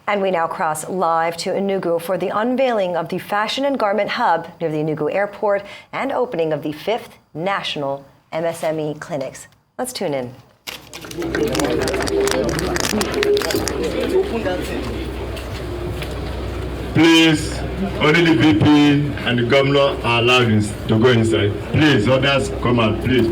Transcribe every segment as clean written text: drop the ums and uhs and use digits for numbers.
And we now cross live to Enugu for the unveiling of the Fashion and Garment Hub near the Enugu Airport and opening of the 5th National MSME Clinics. Let's tune in. Please, only the VP and the governor are allowed to go inside. Please, others come out, please.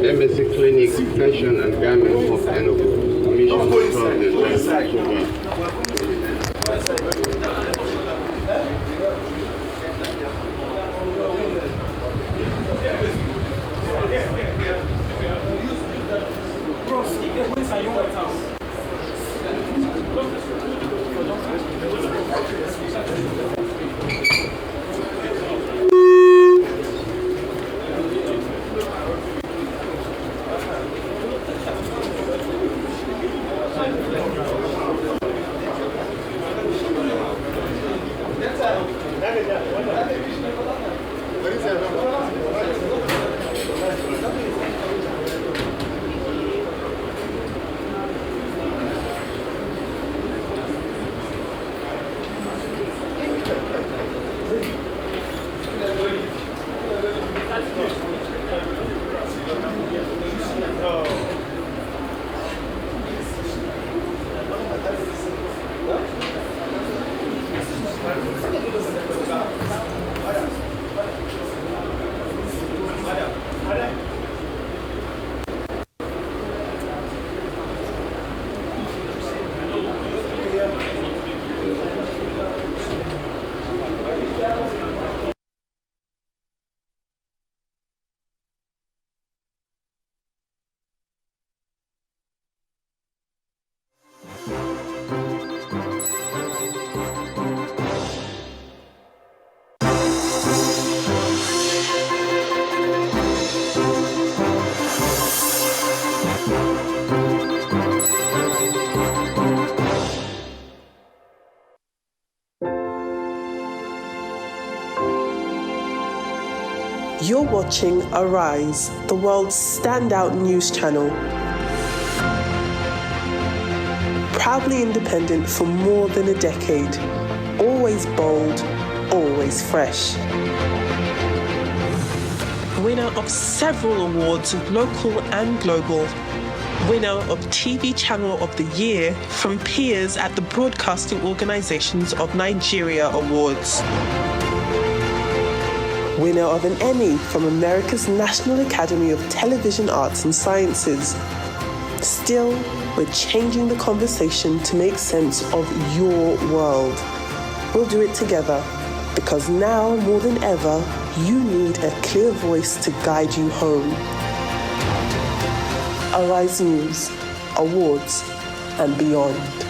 MSC Clinic, Fashion and Garment Hub Enugu. Commission You're watching Arise, the world's standout news channel. Proudly independent for more than a decade. Always bold, always fresh. Winner of several awards, local and global. Winner of TV Channel of the Year from peers at the Broadcasting Organizations of Nigeria Awards. Winner of an Emmy from America's National Academy of Television Arts and Sciences. Still, we're changing the conversation to make sense of your world. We'll do it together, because now more than ever, you need a clear voice to guide you home. Arise News, awards, and beyond.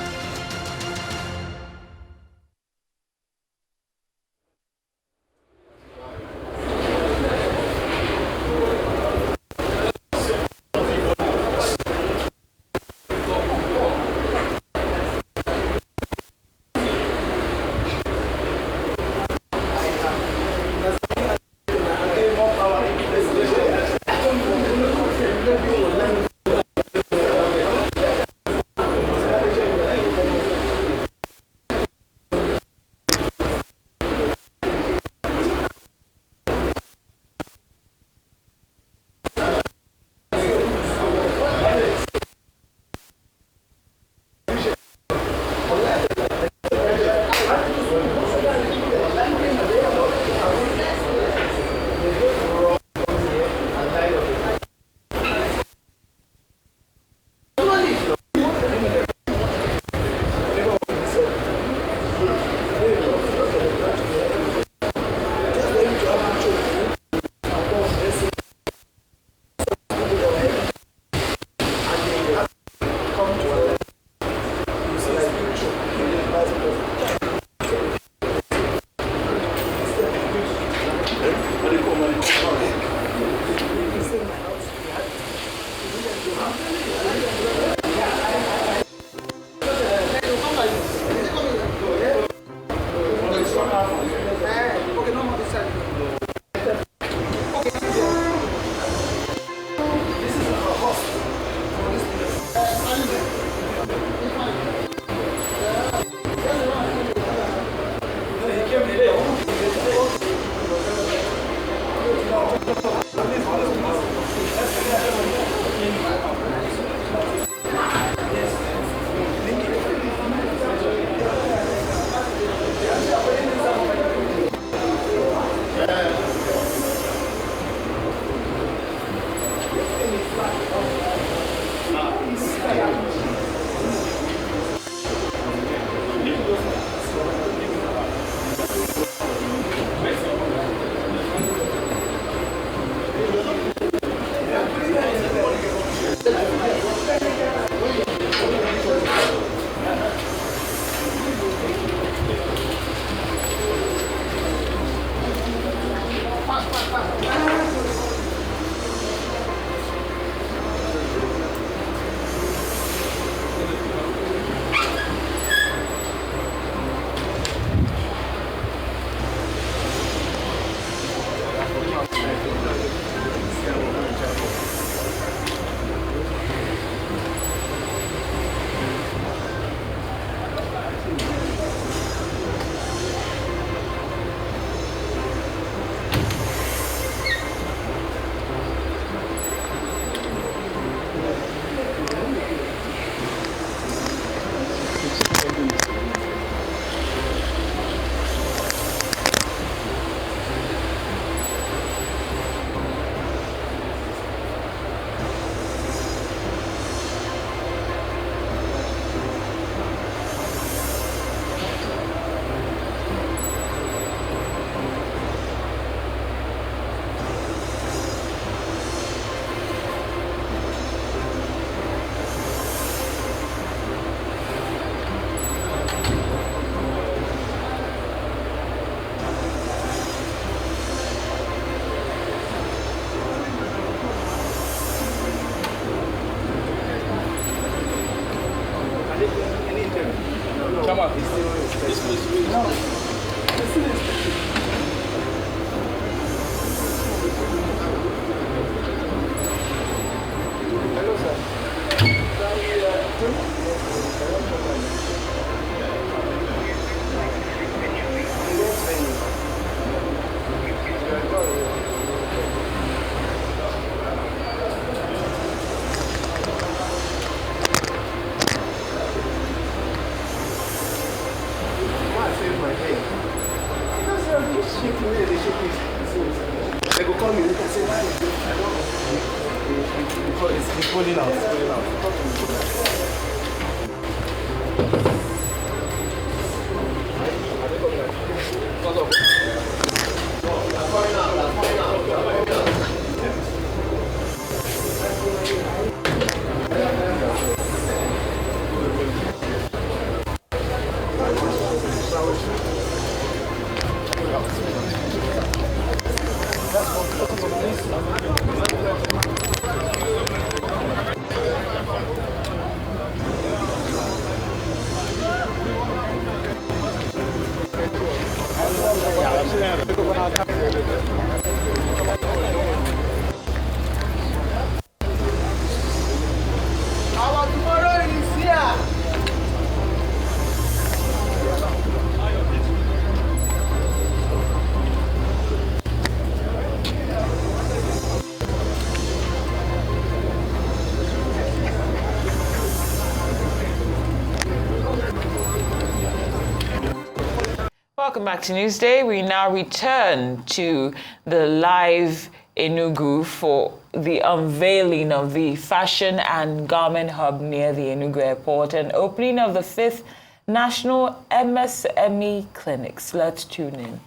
They go call me. They say, why is it? I don't know. It's pulling out. It's pulling out. Welcome back to Newsday. We now return to the live Enugu for the unveiling of the fashion and garment hub near the Enugu airport and opening of the 5th National MSME Clinics. Let's tune in.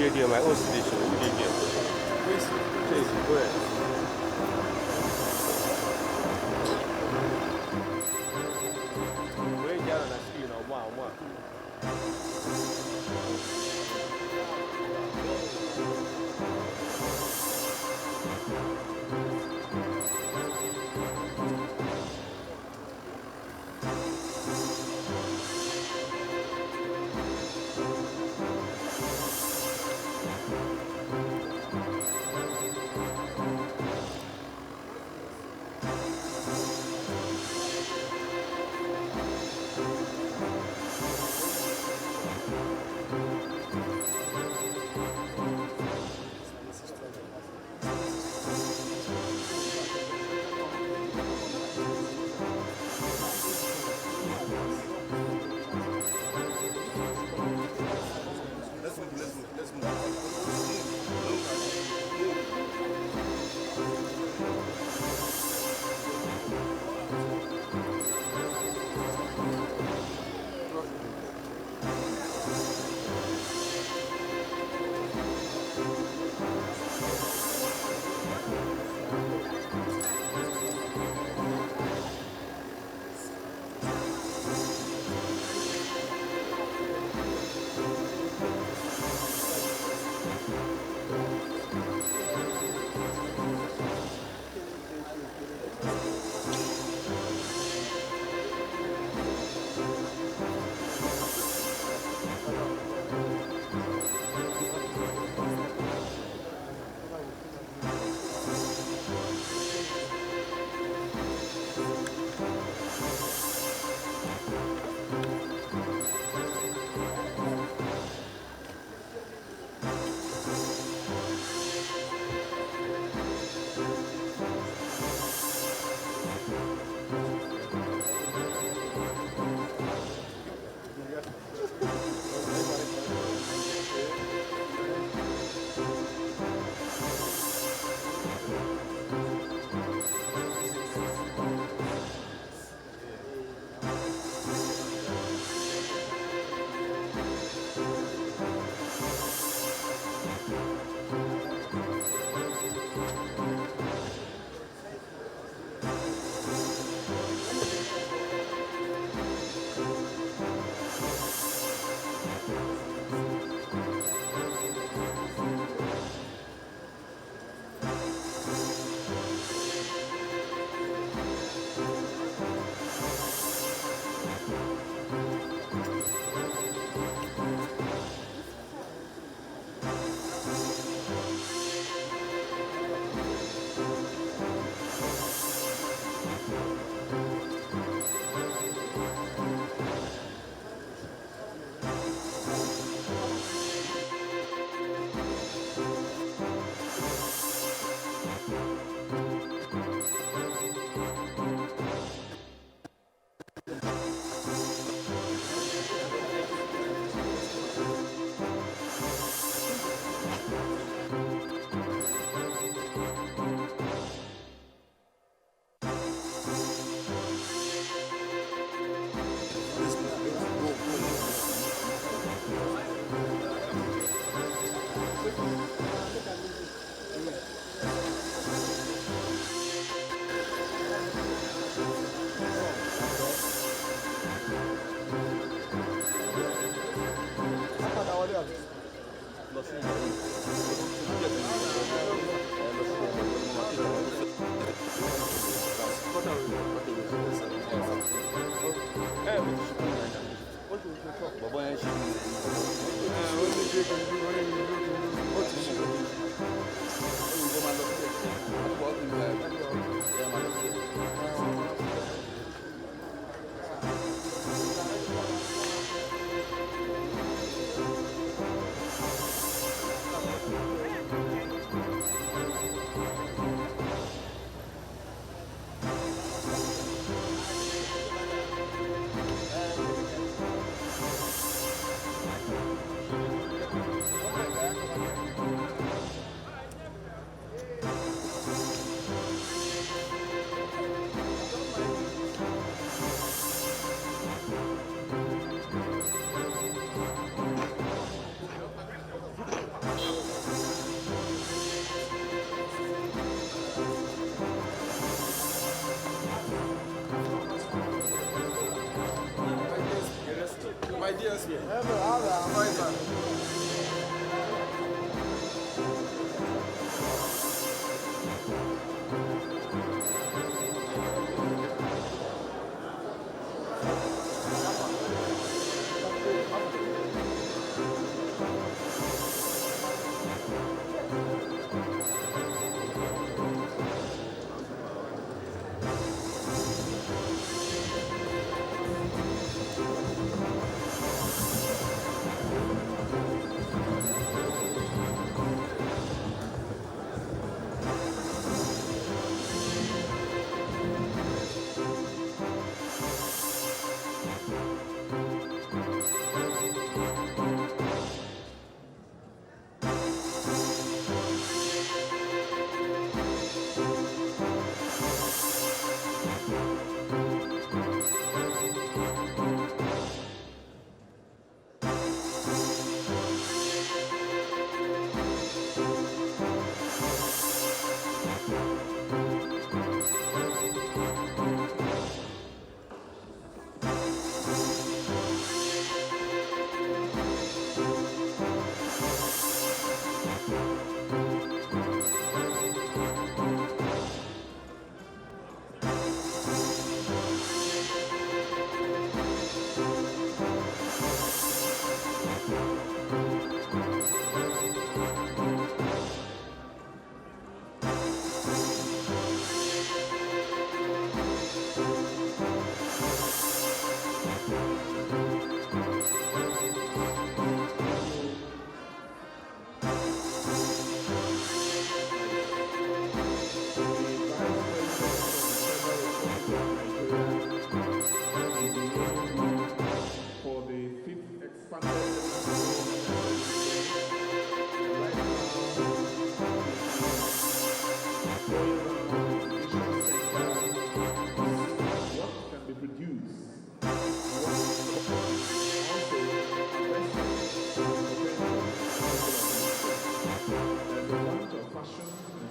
dear, my own station. Dear. Please, go ahead. Way down on the screen, one.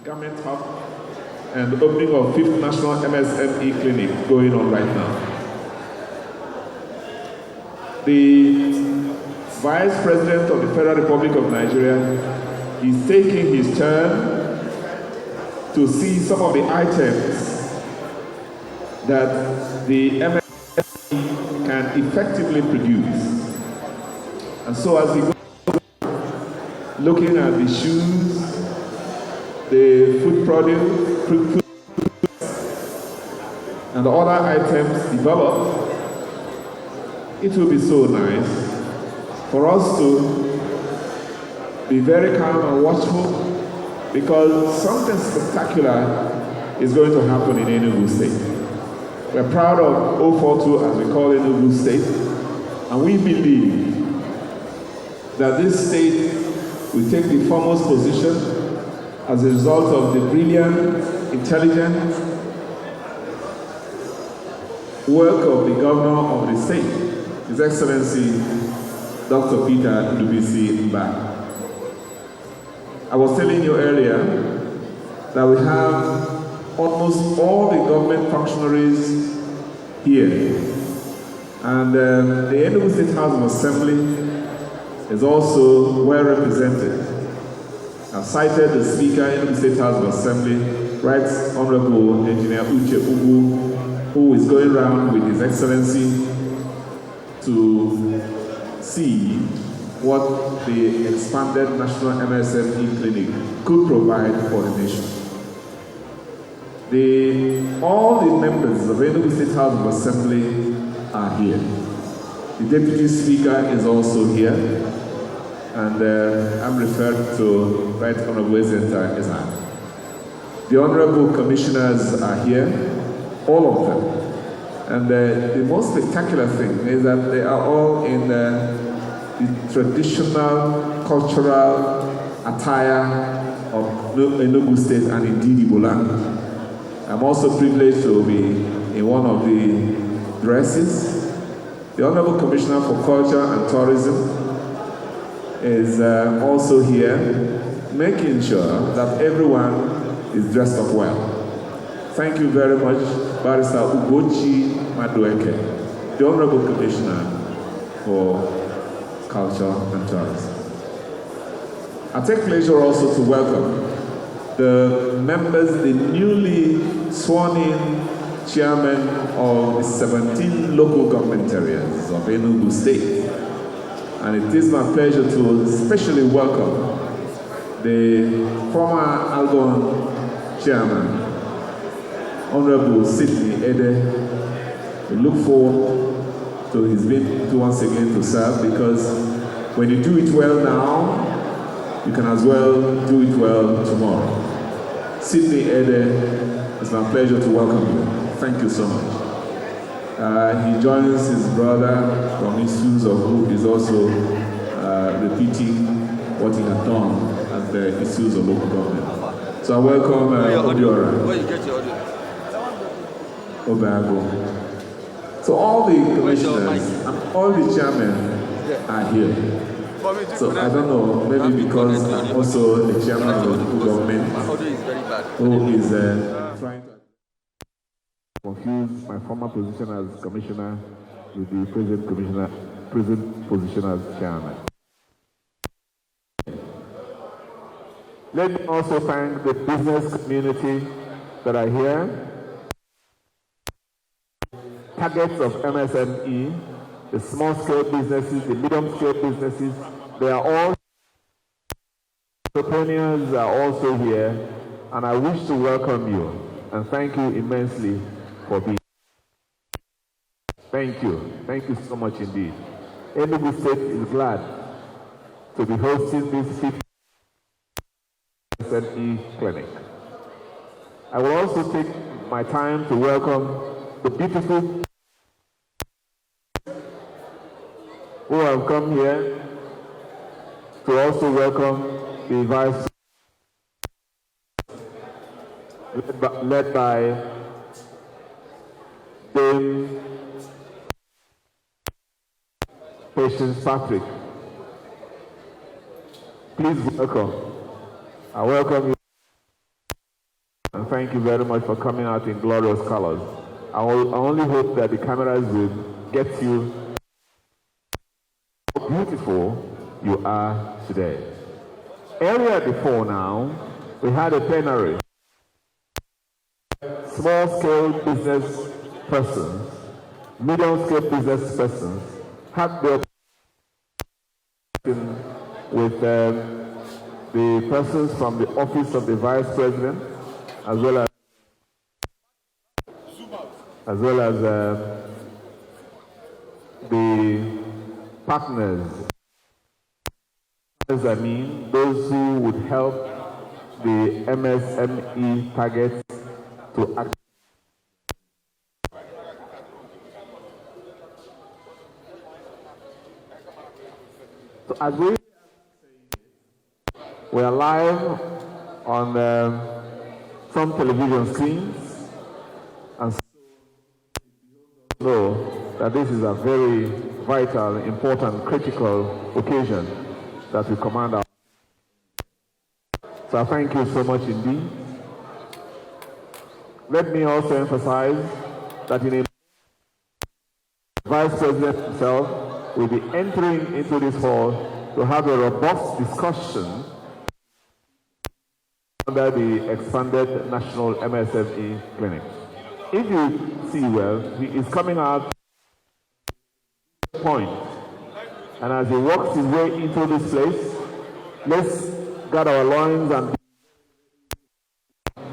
Garment Hub and the opening of 5th National MSME Clinic going on right now. The Vice President of the Federal Republic of Nigeria is taking his turn to see some of the items that the MSME can effectively produce. And so as he goes looking at the shoes, the food produce, food and the other items developed, it will be so nice for us to be very calm and watchful, because something spectacular is going to happen in Enugu State. We're proud of 042, as we call Enugu State, and we believe that this state will take the foremost position as a result of the brilliant, intelligent work of the governor of the state, His Excellency Dr. Peter Ndubisi Mba. I was telling you earlier that we have almost all the government functionaries here. And the Enugu State House of Assembly is also well represented. I've cited the Speaker in the State House of Assembly, Right Honorable Engineer Uche Ugu, who is going around with His Excellency to see what the expanded National MSME Clinic could provide for the nation. All the members of Enugu State House of Assembly are here. The Deputy Speaker is also here, and I'm referred to Right Honorable Zenta Ezan. The Honorable Commissioners are here, all of them. And the most spectacular thing is that they are all in the traditional cultural attire of Enugu State and indeed Igbo land. I'm also privileged to be in one of the dresses. The Honorable Commissioner for Culture and Tourism is also here, making sure that everyone is dressed up well. Thank you very much, Barrister Ugochi Madueke, the Honorable Commissioner for Culture and Tourism. I take pleasure also to welcome the members, the newly sworn-in chairman of the 17 local government areas of Enugu State. And it is my pleasure to especially welcome the former Algon chairman, Honorable Sidney Ede. We look forward to his bid once again to serve, because when you do it well now, you can as well do it well tomorrow. Sidney Ede, it's my pleasure to welcome you. Thank you so much. He joins his brother from Issues of who is also repeating what he had done at the Issues of local government. So I welcome Obiora. Where you get your audio? Obago. So all the commissioners and all the chairmen are here. So I don't know, maybe because I'm also the chairman of the local government who is trying to confuse my former position as commissioner with the present position as chairman. Let me also thank the business community that are here. Targets of MSME, the small-scale businesses, the medium-scale businesses, they are all entrepreneurs are also here, and I wish to welcome you and thank you immensely for being here. Thank you so much indeed. Enugu State is glad to be hosting this 5th MSME clinic. I will also take my time to welcome the beautiful who have come here to also welcome the vice led by Dame Patience Patrick. Please welcome. I welcome you and thank you very much for coming out in glorious colors. I only hope that the cameras will get you how beautiful you are today. Earlier before now, we had a plenary. Small-scale business persons, medium-scale business persons had the opportunity with the persons from the office of the vice president, as well as the partners. I mean, those who would help the MSME targets to act. So as we are live on some television screens, and so know that this is a very vital, important, critical occasion that we command our. So I thank you so much indeed. Let me also emphasize that in a Vice President himself will be entering into this hall to have a robust discussion under the expanded National MSME Clinic. If you see well, he is coming out point, and as he walks his way into this place, let's guard our loins and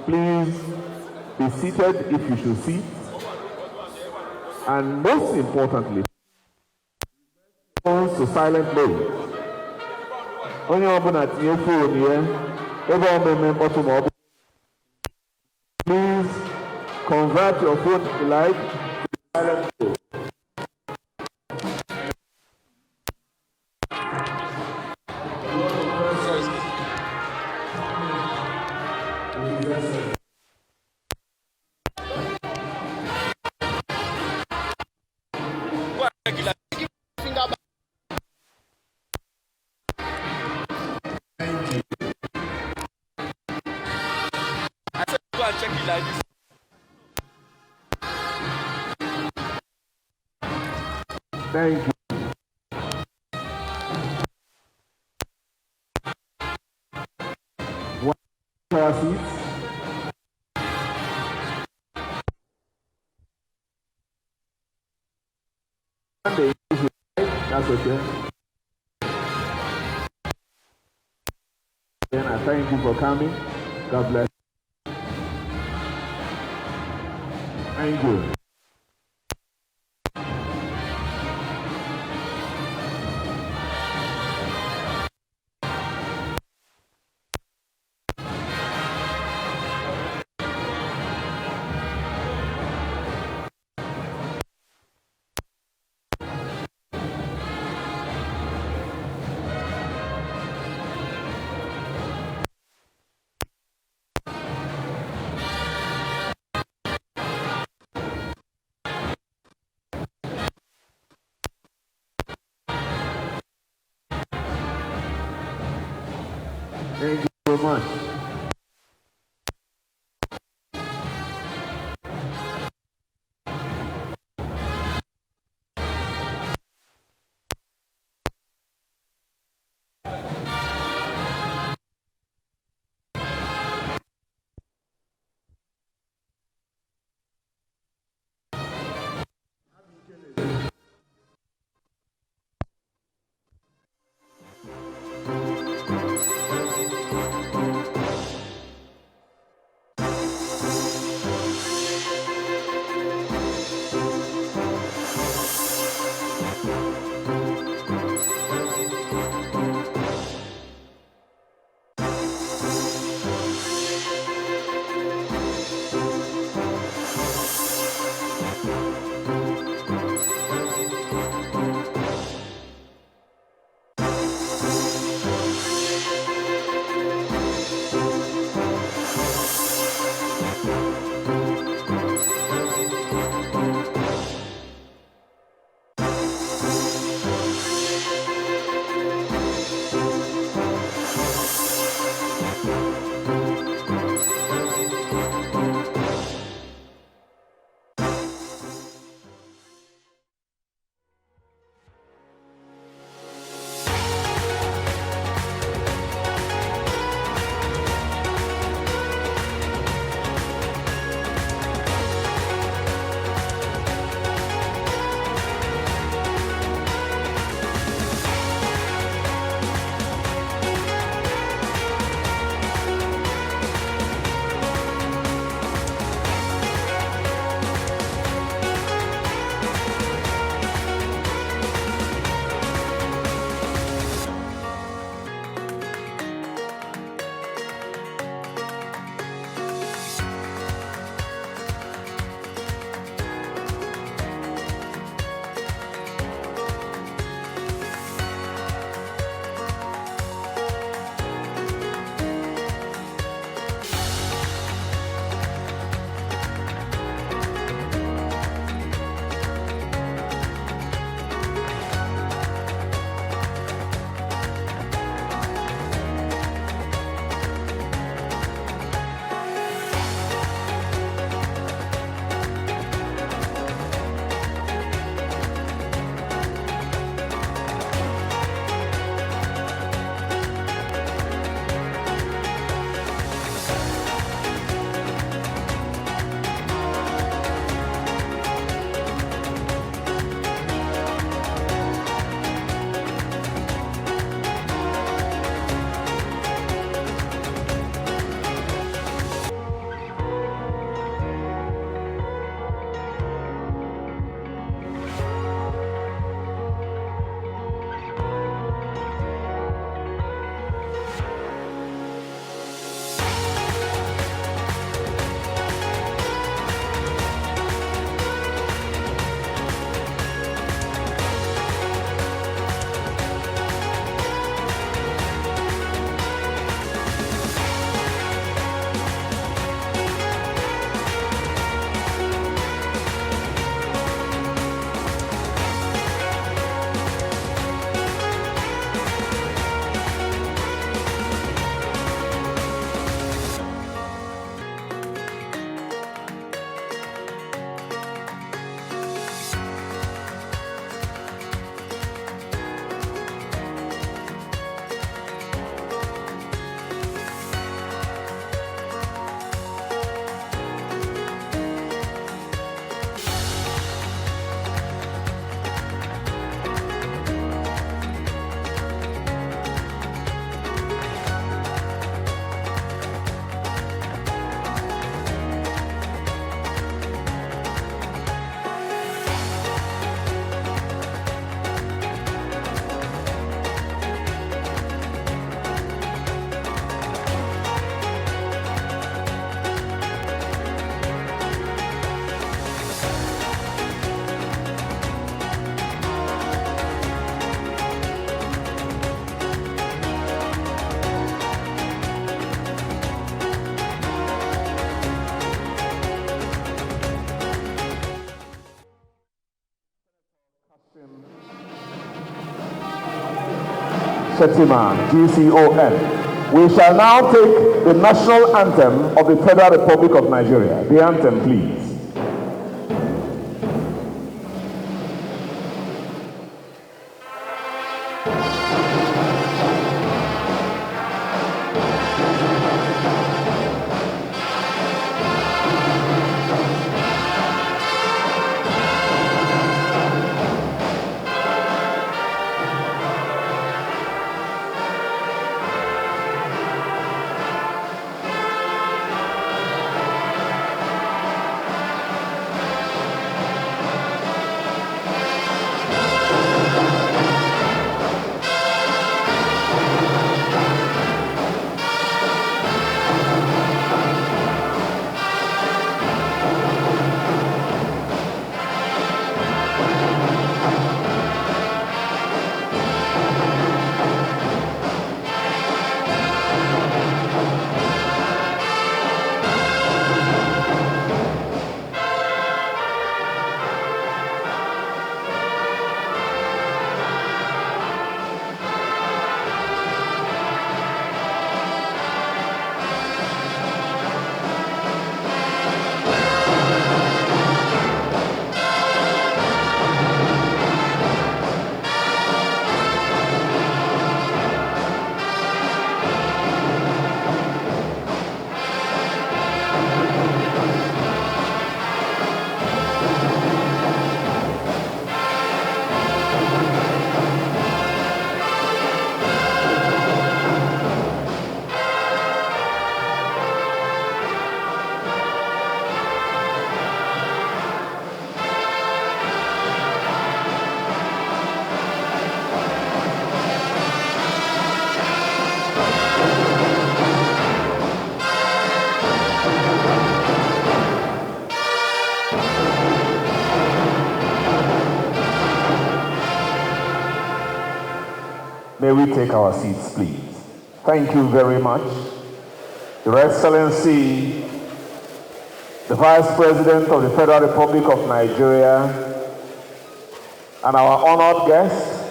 please be seated if you should sit, and most importantly, phones to silent mode. Only open at your phone here. Please convert your phone if you like to silent mode. Thank you. our seats. Monday, that's okay. Then I thank you for coming. God bless. Thank you. Thank you so much. Shetima, GCON. We shall now take the national anthem of the Federal Republic of Nigeria. The anthem, please. May we take our seats, please. Thank you very much. Your Excellency, the Vice President of the Federal Republic of Nigeria, and our honored guest,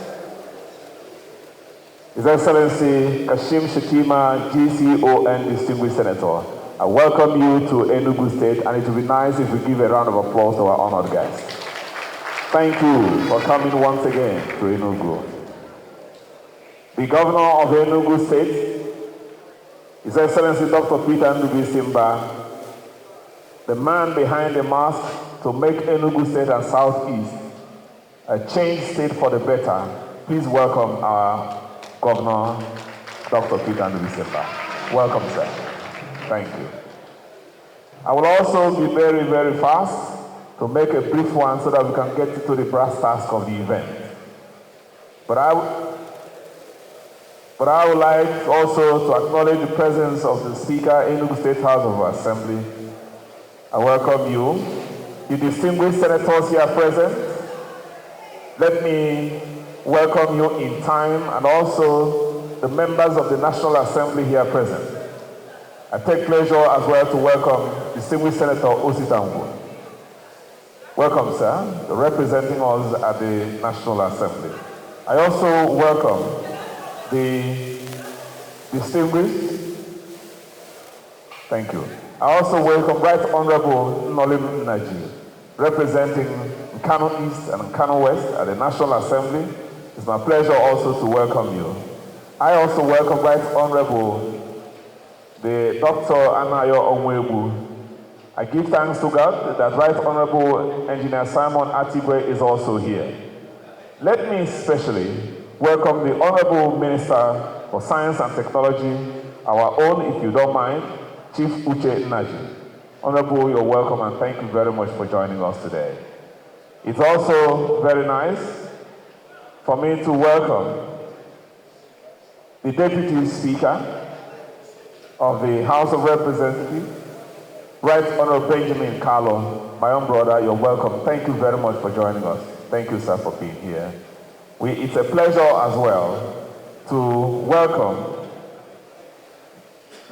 His Excellency Kashim Shettima, GCON Distinguished Senator. I welcome you to Enugu State, and it would be nice if we give a round of applause to our honored guest. Thank you for coming once again to Enugu. The Governor of Enugu State, His Excellency Dr. Peter Ndubuisi, the man behind the mask to make Enugu State and Southeast a changed state for the better. Please welcome our Governor, Dr. Peter Ndubuisi. Welcome, sir. Thank you. I will also be very, very fast to make a brief one so that we can get to the brass task of the event. But I would like also to acknowledge the presence of the Speaker, Enugu State House of Assembly. I welcome you. The distinguished senators here present, let me welcome you in time, and also the members of the National Assembly here present. I take pleasure as well to welcome distinguished Senator Ositambu. Welcome, sir, representing us at the National Assembly. I also welcome the distinguished, thank you. I also welcome Right Honorable Nolim Naji, representing Kano East and Kano West at the National Assembly. It's my pleasure also to welcome you. I also welcome Right Honorable the Dr. Anayo Onwebu. I give thanks to God that Right Honorable Engineer Simon Atibwe is also here. Let me especially welcome the Honorable Minister for Science and Technology, our own, if you don't mind, Chief Uche Naji. Honorable, you're welcome, and thank you very much for joining us today. It's also very nice for me to welcome the Deputy Speaker of the House of Representatives, Right Honorable Benjamin Carlo, my own brother. You're welcome. Thank you very much for joining us. Thank you, sir, for being here. It's a pleasure as well to welcome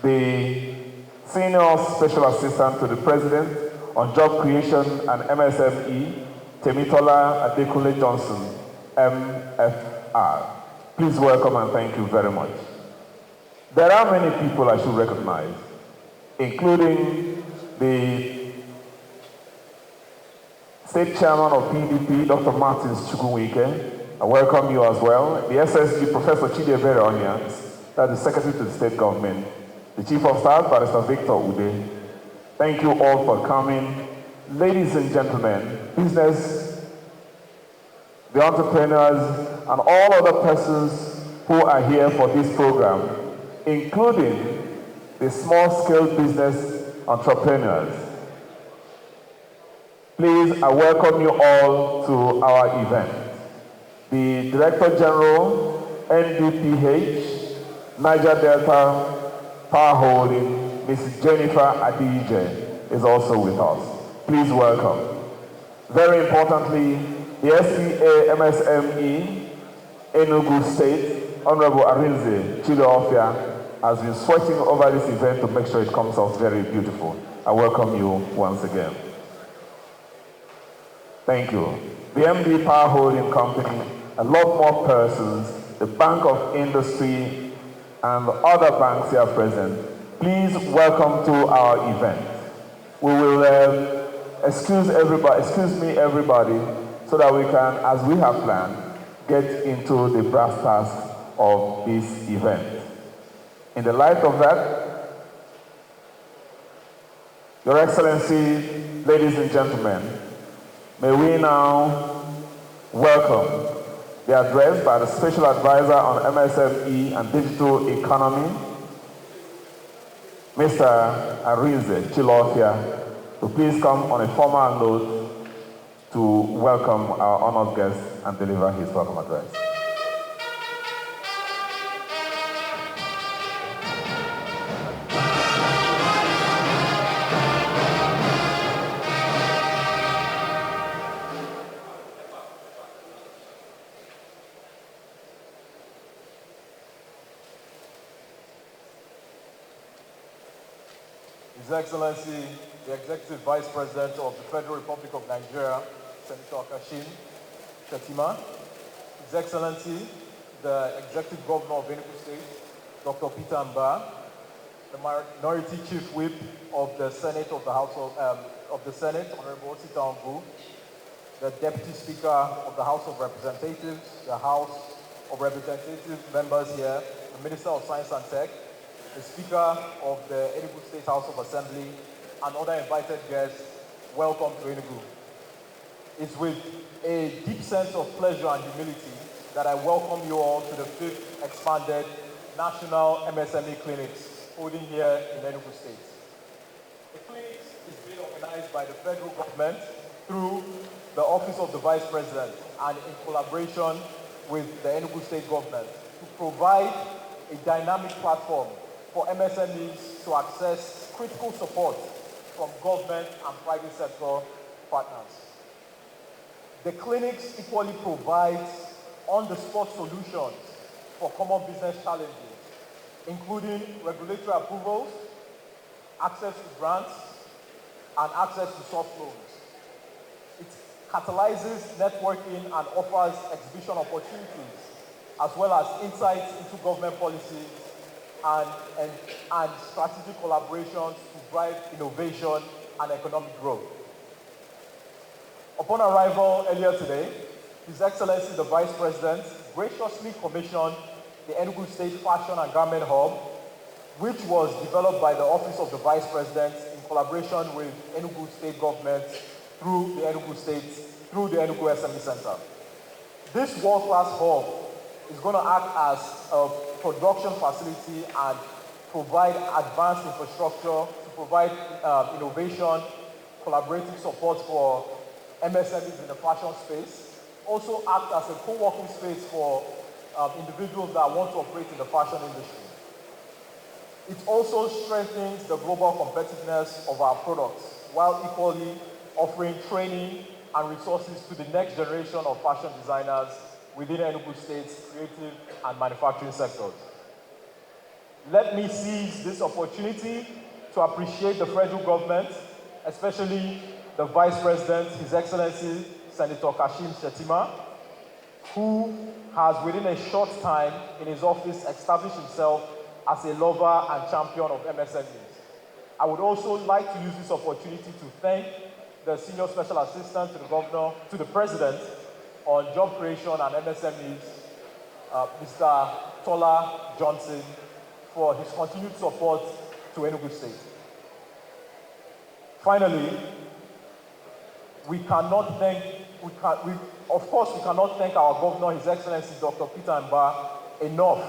the Senior Special Assistant to the President on Job Creation and MSME, Temitola Adekunle Johnson, MFR. Please welcome and thank you very much. There are many people I should recognize, including the State Chairman of PDP, Dr. Martins Chukwuwike. I welcome you as well. The SSG, Professor Chidiebere Onyans, that's the Secretary to the State Government. The Chief of Staff, Barrister Victor Ude. Thank you all for coming. Ladies and gentlemen, business, the entrepreneurs, and all other persons who are here for this program, including the small-scale business entrepreneurs. Please, I welcome you all to our event. The Director General, NDPH, Niger Delta Power Holding, Mrs. Jennifer Adije, is also with us. Please welcome. Very importantly, the SCA MSME Enugu State, Honorable Arinze Chileofia, has been sweating over this event to make sure it comes out very beautiful. I welcome you once again. Thank you. The MD Power Holding Company, a lot more persons, the Bank of Industry, and the other banks here present, please welcome to our event. We will excuse me everybody, so that we can, as we have planned, get into the brass tacks of this event. In the light of that, Your Excellency, ladies and gentlemen, may we now welcome the address by the Special Advisor on MSME and Digital Economy, Mr. Arinze Chileofia, to please come on a formal note to welcome our honored guest and deliver his welcome address. His Excellency, the Executive Vice President of the Federal Republic of Nigeria, Senator Kashim Shettima, His Excellency, the Executive Governor of Enugu State, Dr. Peter Mba, the Minority Chief Whip of the Senate of the House of the Senate, Honorable Sita Mbu, the Deputy Speaker of the House of Representatives, the House of Representative members here, the Minister of Science and Tech, the Speaker of the Enugu State House of Assembly, and other invited guests, welcome to Enugu. It's with a deep sense of pleasure and humility that I welcome you all to the 5th expanded National MSME Clinics holding here in Enugu State. The clinics is being organized by the federal government through the Office of the Vice President and in collaboration with the Enugu State government to provide a dynamic platform for MSMEs to access critical support from government and private sector partners. The clinics equally provide on-the-spot solutions for common business challenges, including regulatory approvals, access to grants, and access to soft loans. It catalyzes networking and offers exhibition opportunities, as well as insights into government policies and strategic collaborations to drive innovation and economic growth. Upon arrival earlier today, His Excellency the Vice President graciously commissioned the Enugu State Fashion and Garment Hub, which was developed by the Office of the Vice President in collaboration with Enugu State government through the Enugu SME Center. This world-class hub is going to act as a production facility and provide advanced infrastructure to provide innovation, collaborative support for MSMEs in the fashion space, also act as a co-working space for individuals that want to operate in the fashion industry. It also strengthens the global competitiveness of our products, while equally offering training and resources to the next generation of fashion designers within Enugu State's creative and manufacturing sectors. Let me seize this opportunity to appreciate the federal government, especially the Vice President, His Excellency Senator Kashim Shettima, who has within a short time in his office established himself as a lover and champion of MSMEs. I would also like to use this opportunity to thank the Senior Special Assistant to the Governor, to the President on Job Creation and MSMEs, Mr. Tola Johnson, for his continued support to Enugu State. Finally, we cannot thank our Governor, His Excellency Dr. Peter Mba, enough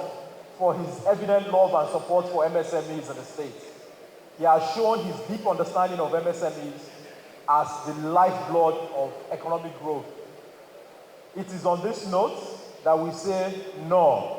for his evident love and support for MSMEs in the state. He has shown his deep understanding of MSMEs as the lifeblood of economic growth. It is on this note that we say no.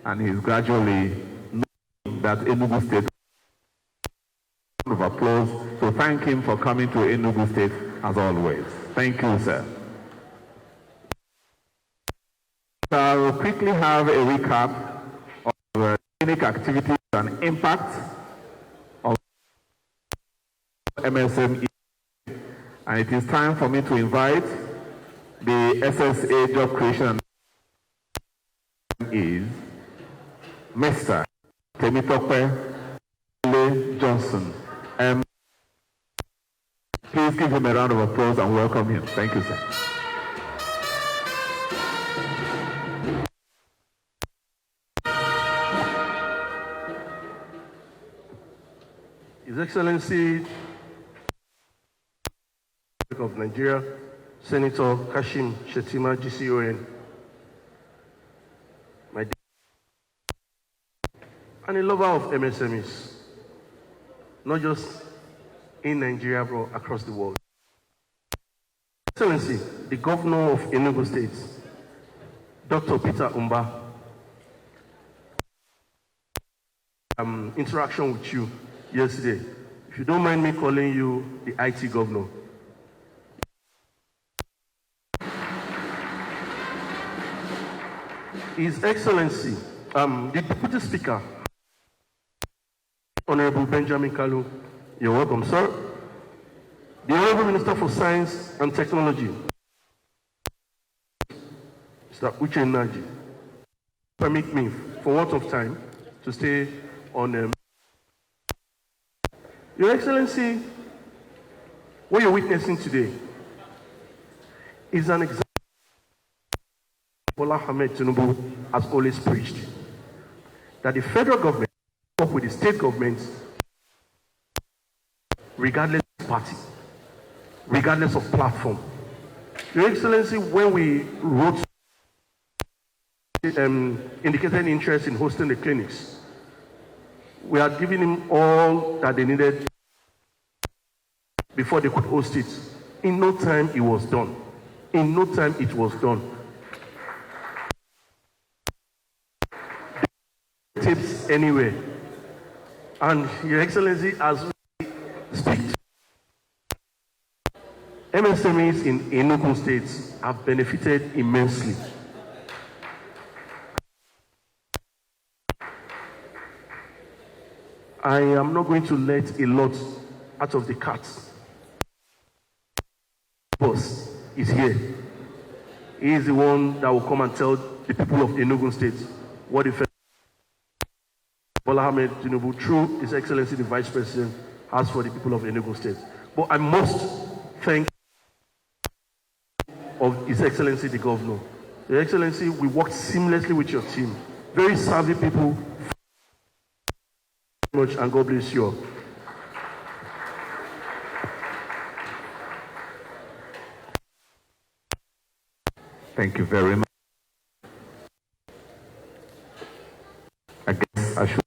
And he's gradually knowing that Enugu State. Of applause. So thank him for coming to Enugu State as always. Thank you, sir. I'll quickly have a recap of clinic activities and impact of MSME. And it is time for me to invite the SSA Job Creation is Mr. Temitope Johnson. Please give him a round of applause and welcome him. Thank you, sir. His Excellency of Nigeria, Senator Kashim Shettima, GCON, and a lover of MSMEs, not just in Nigeria, but across the world. Excellency, the Governor of Enugu State, Dr. Peter Mba, interaction with you yesterday. If you don't mind me calling you the IT Governor. His Excellency, the Deputy Speaker, Honorable Benjamin Kalu, you're welcome, sir. The Honorable Minister for Science and Technology, Mr. Uche Naji, permit me, for want of time, to stay on. Your Excellency, what you're witnessing today is an example Bola Ahmed Tinubu has always preached, that the federal government work with the state governments regardless of party, regardless of platform. Your Excellency, when we wrote indicated interest in hosting the clinics, we had given him all that they needed before they could host it. In no time it was done. In no time it was done. Tips anyway. And Your Excellency, as we speak, MSMEs in Enugu State have benefited immensely. I am not going to let a lot out of the cat. Boss is here. He is the one that will come and tell the people of Enugu State what the federal Bola Ahmed Tinubu, through His Excellency the Vice President, has for the people of Enugu State. But I must thank of His Excellency the Governor. Your Excellency, we worked seamlessly with your team. Very savvy people. Much, and God bless you all. Thank you very much. I guess I should.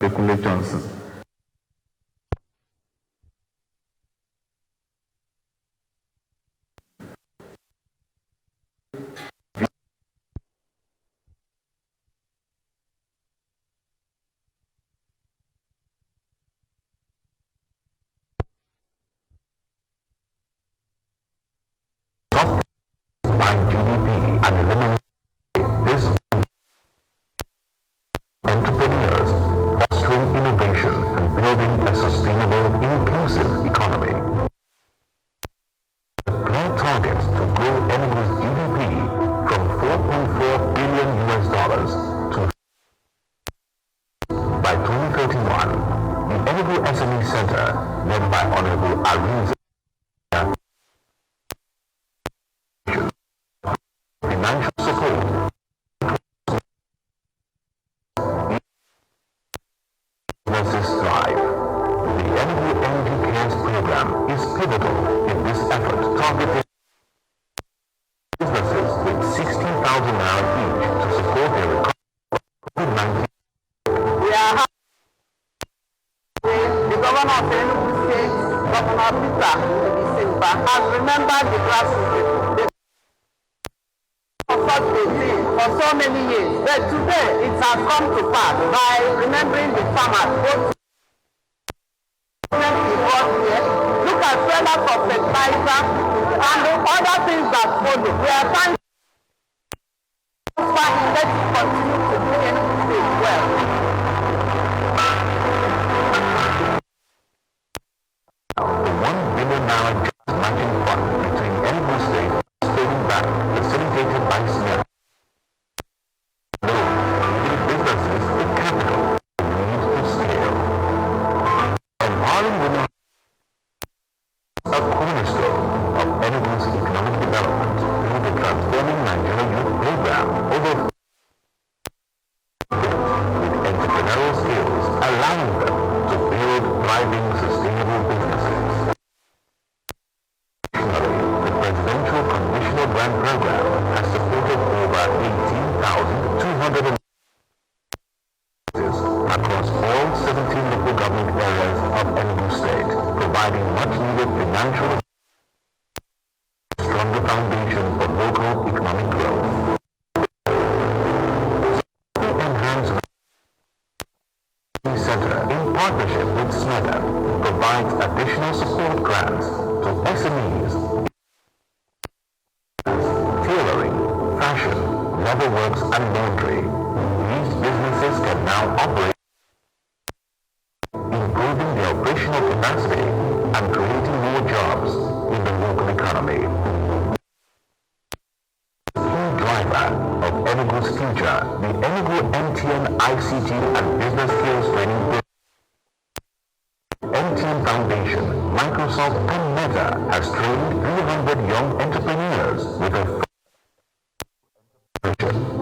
Goodwill Johnson. GDP and eliminate this entrepreneurs, fostering innovation and building a sustainable, inclusive economy. The clear target to grow Enugu's GDP from $4.4 billion to by 2031. The Enugu SME Center, led by Honorable Arinze, financial support, businesses thrive. The Enugu Energy Cares program is pivotal in this effort, targeting businesses with 60,000 naira each to support their COVID-19. The governor of the Enugu State, Governor Peter Dubisimba, has remembered the grassroots for such a thing for so many years. But today it has come to pass by remembering the farmers. Look at sellers of fertilizer and the other things that follow. We are trying to let it continue to do Enugu State well. The $1 billion matching fund between Enugu State and State Bank, facilitated by Msme, giving businesses the capital they need to scale. Empowering women is a cornerstone of Enugu's economic development through the Transforming Nigeria Youth Program, with entrepreneurial skills, allowing them to build thriving, sustainable businesses. Additionally, the Presidential Conditional Grant Program has supported over 18,200 across all 17 local government areas of Enugu State, providing much-needed financial stronger foundation for local economic growth. The enhanced Center, in partnership with Msme, provides additional support grants to SMEs, tailoring, fashion, leatherworks, and laundry. These businesses can now operate, improving their operational capacity and creating more jobs in the local economy. The key driver of Enugu's future, the Enugu MTN ICT and Business Skills Training Program. MTN Foundation, Microsoft, and Meta has trained 300 young entrepreneurs with a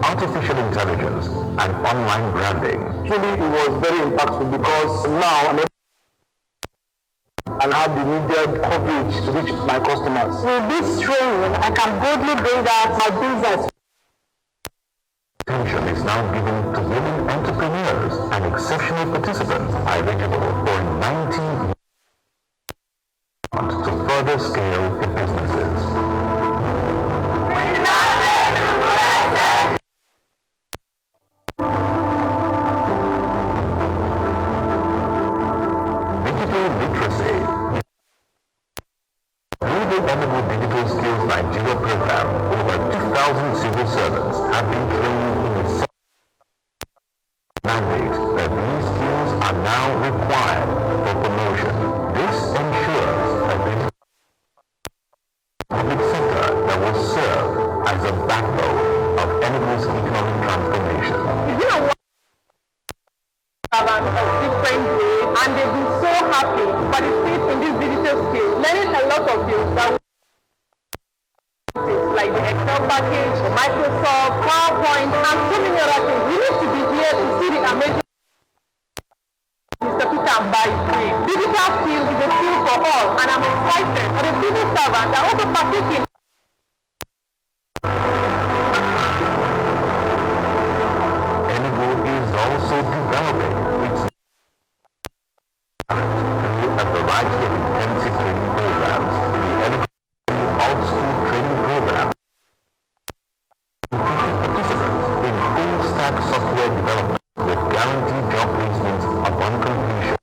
artificial intelligence and online branding. Actually, it was very impactful because now I'm able and have the needed coverage to reach my customers. With this training, I can boldly bring out my business. Attention is now given to women entrepreneurs, and exceptional participants are eligible for 19 to further scale the businesses. Digital literacy. Through the Enugu Digital Skills Nigeria program, over 2,000 civil servants have been trained in the mandate that these skills are now required for promotion. This ensures a public sector that will serve as a backbone of Enugu's economic transformation. You know what? A different way, and they've been so happy to participate in this digital skills, learning a lot of things that like the Excel package, Microsoft, PowerPoint, and so many other things. We need to be here to see the amazing Mr. Peter and by digital skills is a skill for all, and I'm excited for the civil servants that also partake in. Enugu is also developing its through a variety of intensive training programs. The Enugu Out-School Training Program participants in full-stack software development with guaranteed job placements upon completion.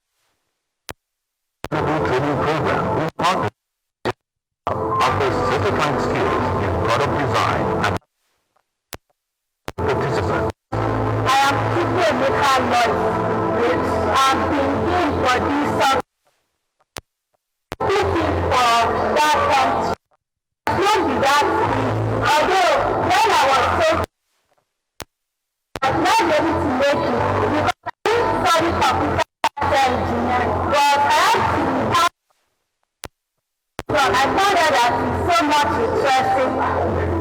Enugu Training Program in partnership offers certified skills in product design, local laws, which have been in for this sort speaking for that country. Not be that although when I was so I was not able to make it because I didn't study computer engineering, but I had to I found out that it's so much interesting.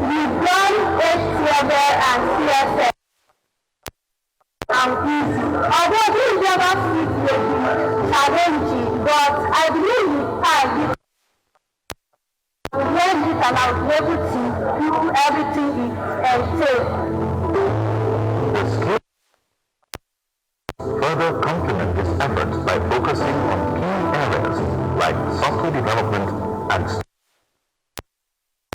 We've done HTML and CSS and easy. Although this JavaScript may be challenging, but I believe with time we learn it and I'll be able to do everything it entails. Further complement this effort by focusing on key areas like software development and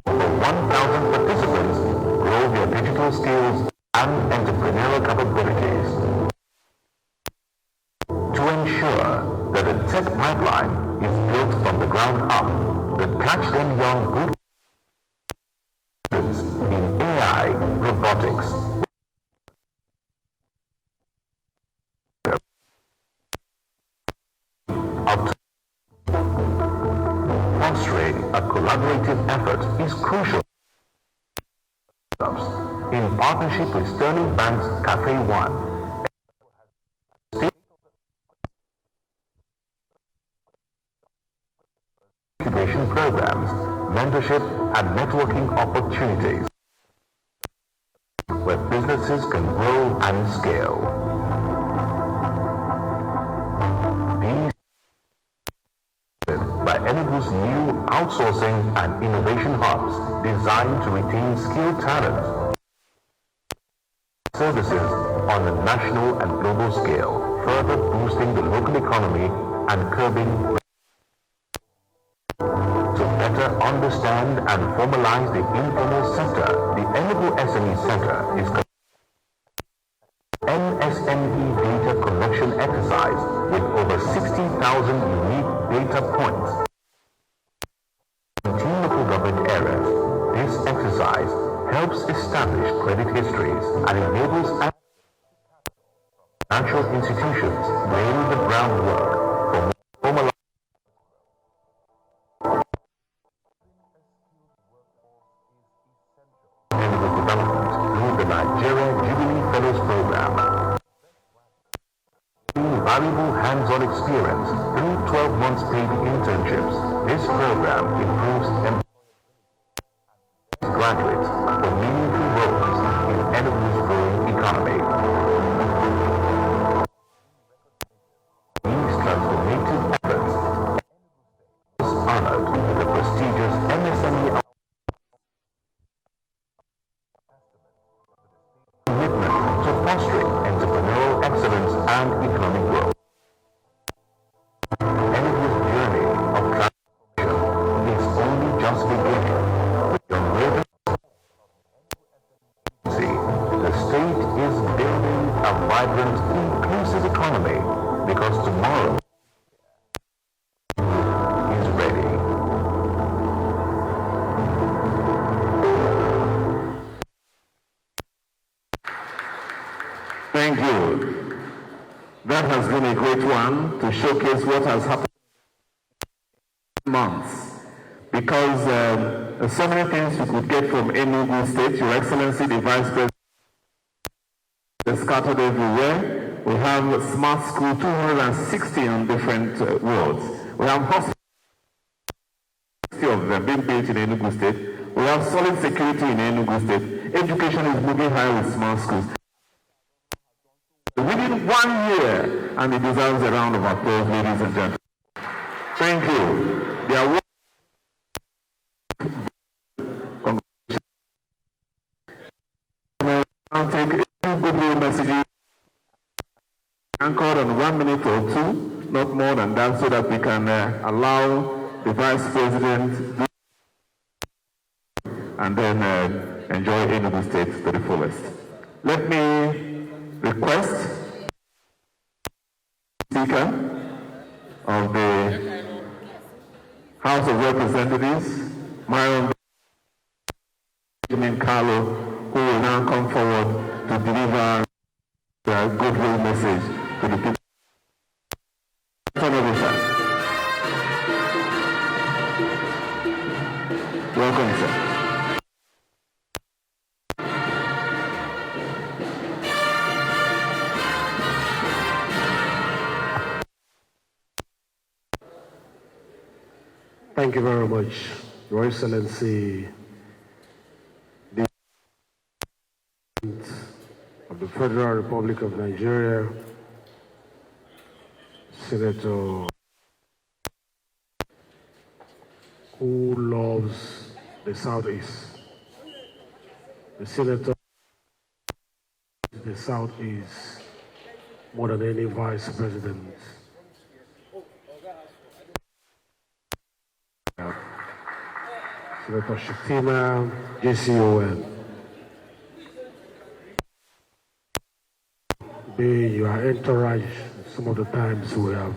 over 1,000 participants grow their digital skills and entrepreneurial capabilities. To ensure that the tech pipeline is built from the ground up, the Catch Them Young Good in AI, robotics, fostering a collaborative effort is crucial. In partnership with Sterling Bank's Cafe One, incubation programs, mentorship and networking opportunities, where businesses can grow and scale. By Enugu's new outsourcing and innovation hubs designed to retain skilled talent, services on a national and global scale, further boosting the local economy and curbing. To better understand and formalize the informal sector, the Enugu SME Center is MSME data collection exercise with over 60,000 unique data points in local government areas. This exercise helps establish credit histories and enables financial institutions laying the groundwork for formalized development through the Nigeria Jubilee Fellows Program. Valuable hands-on experience through 12 months paid internships. This program improves graduates for meaningful roles in Enugu's growing economy. These transformative efforts is honored with the prestigious MSME commitment to fostering entrepreneurial excellence and economic growth. Enugu's journey of transformation is only just beginning. With your greater the state is building a vibrant, inclusive economy because tomorrow is ready. Thank you. That has been a great one to showcase what has happened in months. Because there's so many things you could get from Enugu State, Your Excellency, the Vice President, they're scattered everywhere. We have smart school, 260 on different wards. We have hospitals, 60 of them being built in Enugu State. We have solid security in Enugu State. Education is moving high with smart schools. Within 1 year, and it deserves a round of applause, ladies and gentlemen. Thank you. They are I'll take any Goodwill messages anchored on 1 minute or two, not more than that, so that we can allow the Vice President and then enjoy Enugu State to the fullest. Let me request Speaker of the House of Representatives, Myron Benjamin Carlo, who will now come forward to deliver the Goodwill message to the people. Honorable sir. Welcome, sir. Thank you very much, Your Excellency, the President of the Federal Republic of Nigeria, Senator who loves the Southeast, the Senator of the Southeast more than any Vice President. Senator Shatima, JCON. Being your entourage, some of the times we have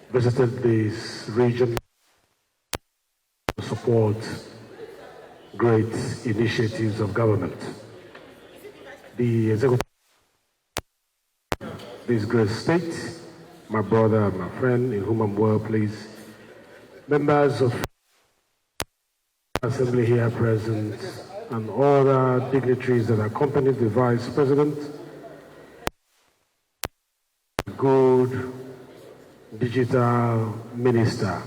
visited this region to support great initiatives of government. The executive of this great state, my brother, my friend, in whom I'm well pleased, members of Assembly here present, and other dignitaries that accompanied the Vice President, good digital minister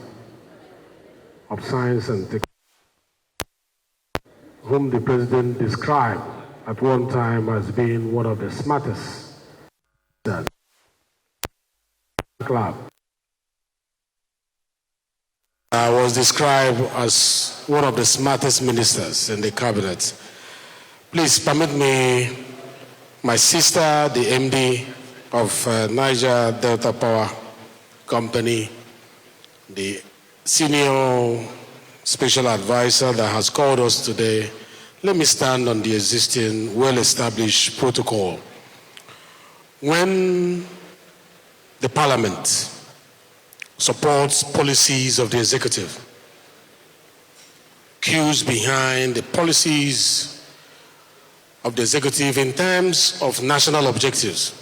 of science and technology, whom the President described at one time as being one of the smartest club. Was described as one of the smartest ministers in the cabinet. Please permit me, my sister, the MD of Niger Delta Power Company, the senior special advisor that has called us today, let me stand on the existing well-established protocol. When the Parliament supports policies of the executive, queues behind the policies of the executive in terms of national objectives,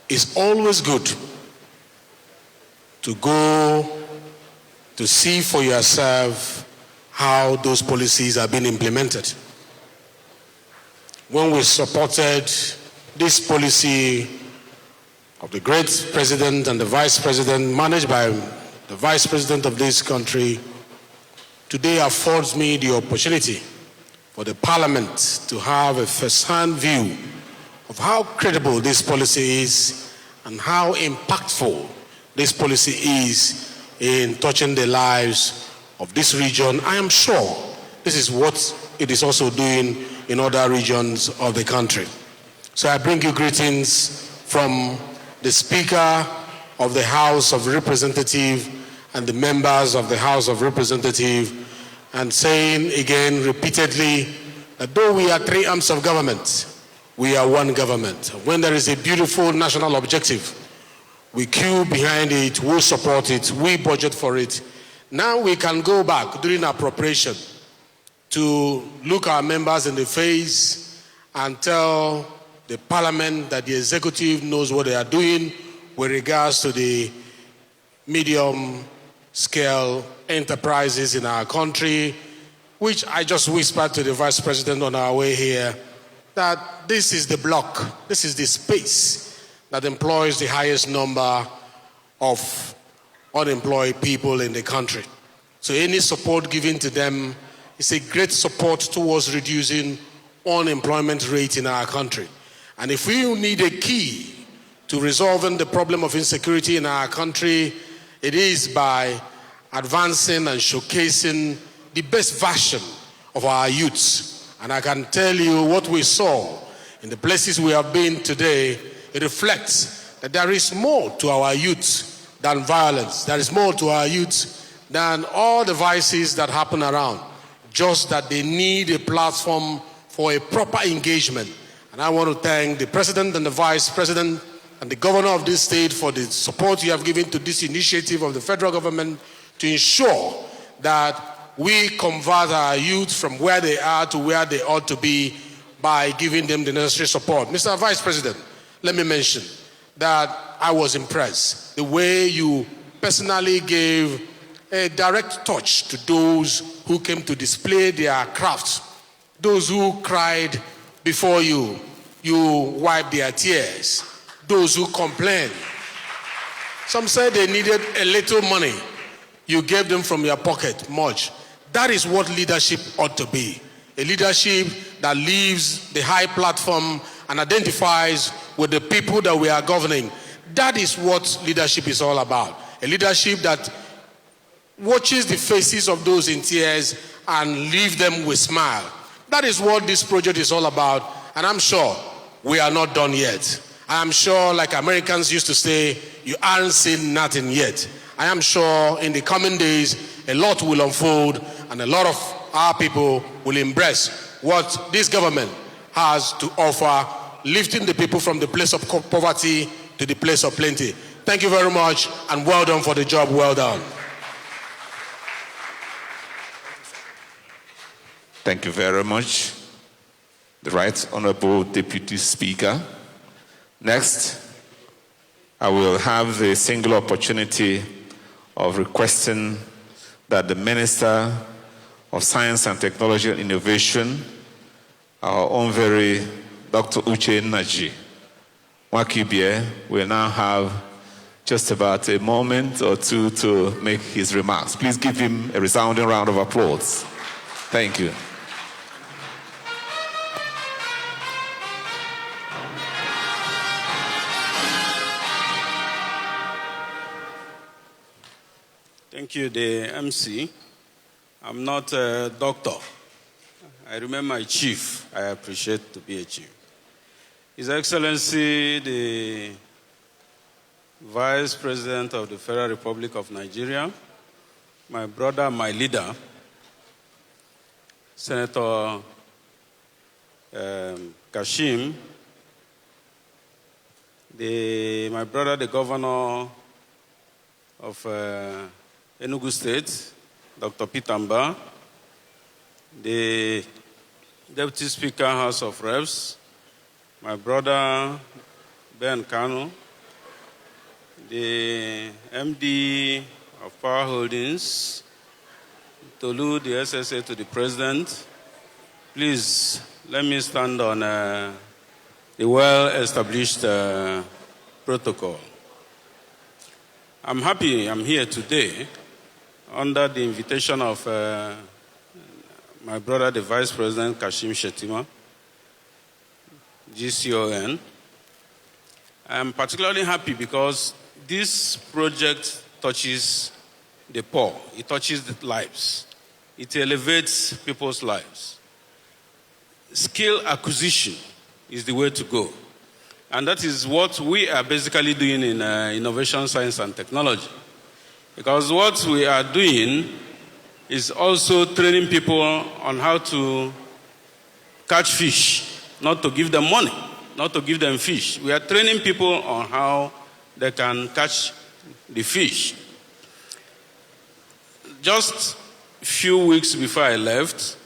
it's always good to go to see for yourself how those policies are being implemented. When we supported this policy of the great president and the vice president, managed by the vice president of this country, today affords me the opportunity for the Parliament to have a first-hand view of how credible this policy is and how impactful this policy is in touching the lives of this region. I am sure this is what it is also doing in other regions of the country. So I bring you greetings from the Speaker of the House of Representatives and the members of the House of Representatives, and saying again repeatedly that though we are three arms of government, we are one government. When there is a beautiful national objective, we queue behind it, we support it, we budget for it. Now we can go back during appropriation to look our members in the face and tell the Parliament that the executive knows what they are doing with regards to the medium-scale enterprises in our country, which I just whispered to the Vice President on our way here, that this is the block, this is the space that employs the highest number of unemployed people in the country. So any support given to them is a great support towards reducing unemployment rate in our country. And if we need a key to resolving the problem of insecurity in our country, it is by advancing and showcasing the best version of our youths. And I can tell you what we saw in the places we have been today, it reflects that there is more to our youth than violence. There is more to our youth than all the vices that happen around. Just that they need a platform for a proper engagement. And I want to thank the President and the Vice President and the Governor of this state for the support you have given to this initiative of the federal government to ensure that we convert our youth from where they are to where they ought to be by giving them the necessary support. Mr. Vice President, let me mention that I was impressed the way you personally gave a direct touch to those who came to display their crafts, those who cried before you. You wiped their tears. Those who complained. Some said they needed a little money. You gave them from your pocket much. That is what leadership ought to be. A leadership that leaves the high platform and identifies with the people that we are governing. That is what leadership is all about. A leadership that watches the faces of those in tears and leave them with smile. That is what this project is all about, and I'm sure we are not done yet. I am sure, like Americans used to say, you aren't seen nothing yet. I am sure in the coming days, a lot will unfold and a lot of our people will embrace what this government has to offer, lifting the people from the place of poverty to the place of plenty. Thank you very much and well done for the job. Well done. Thank you very much, the Right Honorable Deputy Speaker. Next, I will have the single opportunity of requesting that the Minister of Science and Technology and Innovation, our own very Dr. Uche Naji Wakibie, will now have just about a moment or two to make his remarks. Please give him a resounding round of applause. Thank you. Thank you, the MC. I'm not a doctor. I remember my chief. I appreciate to be a chief. His Excellency, the Vice President of the Federal Republic of Nigeria, my brother, my leader, Senator Kashim, my brother, the Governor of Enugu State, Dr. Pitamba, the Deputy Speaker, House of Reps, my brother, Ben Kanu, the MD of Power Holdings, Tolu, the SSA to the President. Please, let me stand on the well-established protocol. I'm happy I'm here today under the invitation of my brother, the Vice President, Kashim Shettima, GCON. I'm particularly happy because this project touches the poor. It touches the lives. It elevates people's lives. Skill acquisition is the way to go. And that is what we are basically doing in innovation, science, and technology. Because what we are doing is also training people on how to catch fish, not to give them money, not to give them fish. We are training people on how they can catch the fish. Just a few weeks before I left,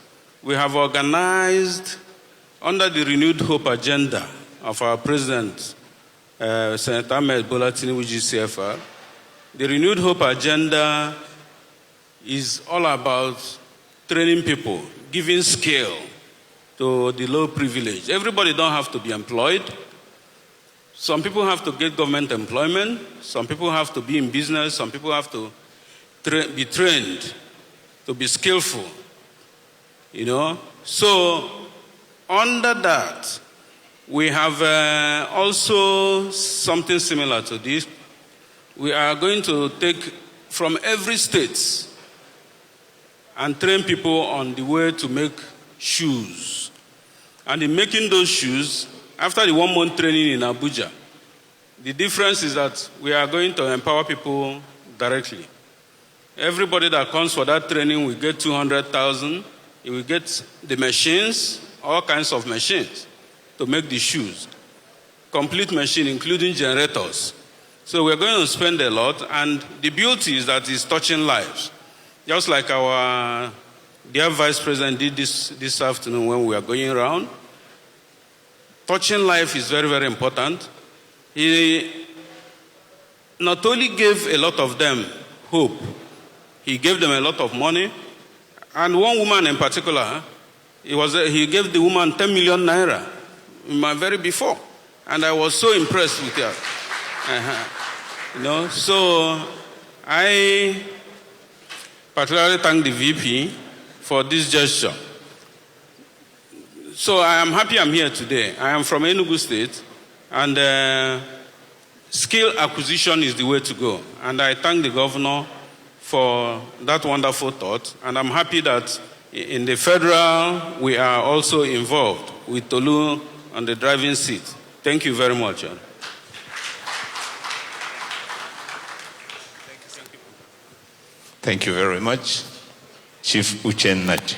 we have organized, under the Renewed Hope agenda of our President, Senator Ahmed Bola Tinubu GCFR, the Renewed Hope agenda is all about training people, giving skill to the low privileged. Everybody don't have to be employed. Some people have to get government employment. Some people have to be in business. Some people have to be trained to be skillful. You know? So, under that, we have also something similar to this. We are going to take from every state and train people on the way to make shoes. And in making those shoes, after the 1 month training in Abuja, the difference is that we are going to empower people directly. Everybody that comes for that training will get 200,000. He will get the machines, all kinds of machines, to make the shoes. Complete machine, including generators. So we're going to spend a lot, and the beauty is that it's touching lives. Just like our dear Vice President did this afternoon when we were going around. touching life is very, very important. He not only gave a lot of them hope, he gave them a lot of money. And one woman in particular, he gave the woman 10 million naira very before. And I was so impressed with her. So I particularly thank the VP for this gesture. So I am happy I'm here today. I am from Enugu State, and skill acquisition is the way to go. And I thank the governor for that wonderful thought. And I'm happy that in the federal, we are also involved with Tolu on the driving seat. Thank you very much, John. Thank you very much, Chief Uchen Naji.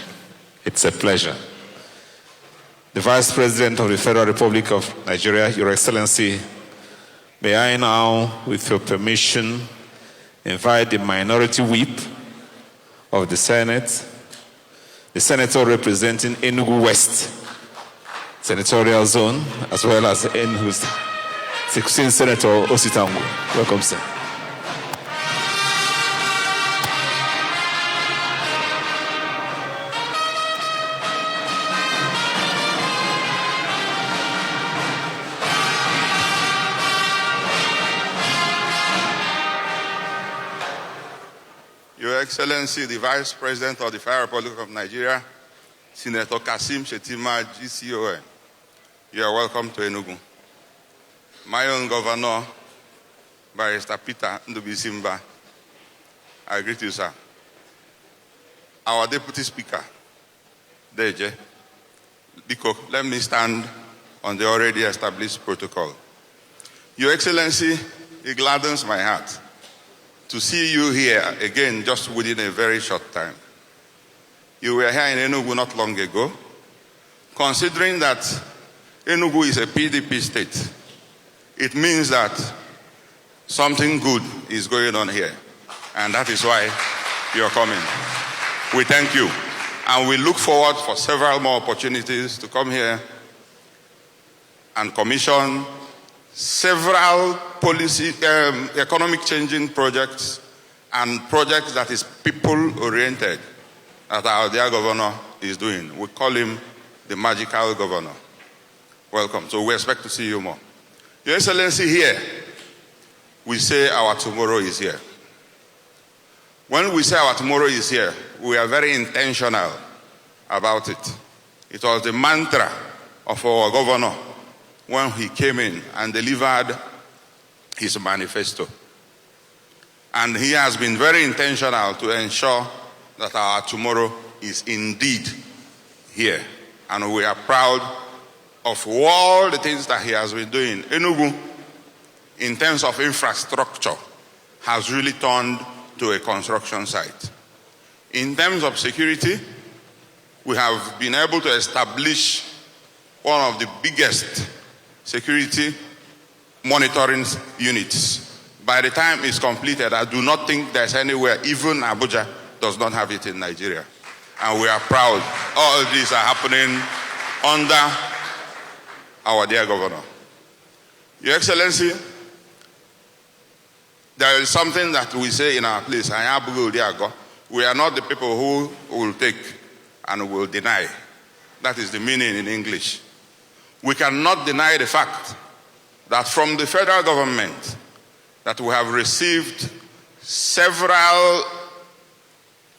It's a pleasure. The Vice President of the Federal Republic of Nigeria, Your Excellency, may I now, with your permission, invite the Minority Whip of the Senate, the Senator representing Enugu West Senatorial Zone, as well as Enugu's 16th Senator Ositangu. Welcome, sir. Your Excellency, the Vice President of the Federal Republic of Nigeria, Senator Kasim Shettima, GCON, you are welcome to Enugu. My own governor, Barrister Peter Ndubisimba, I greet you, sir. Our Deputy Speaker, Deje, Biko, let me stand on the already established protocol. Your Excellency, it gladdens my heart to see you here again just within a very short time. You were here in Enugu not long ago. Considering that Enugu is a PDP state, it means that something good is going on here. And that is why you're coming. We thank you. And we look forward for several more opportunities to come here and commission several policy, economic changing projects and projects that is people-oriented that our dear governor is doing. We call him the magical governor. Welcome. So we expect to see you more. Your Excellency, here, we say our tomorrow is here. When we say our tomorrow is here, we are very intentional about it. It was the mantra of our governor when he came in and delivered his manifesto. And he has been very intentional to ensure that our tomorrow is indeed here. And we are proud of all the things that he has been doing. Enugu, in terms of infrastructure, has really turned to a construction site. In terms of security, we have been able to establish one of the biggest security monitoring units. By the time it's completed, I do not think there's anywhere, even Abuja does not have it in Nigeria. And we are proud. All of these are happening under our dear governor. Your Excellency, there is something that we say in our place, we are not the people who will take and will deny. That is the meaning in English. We cannot deny the fact that from the federal government that we have received several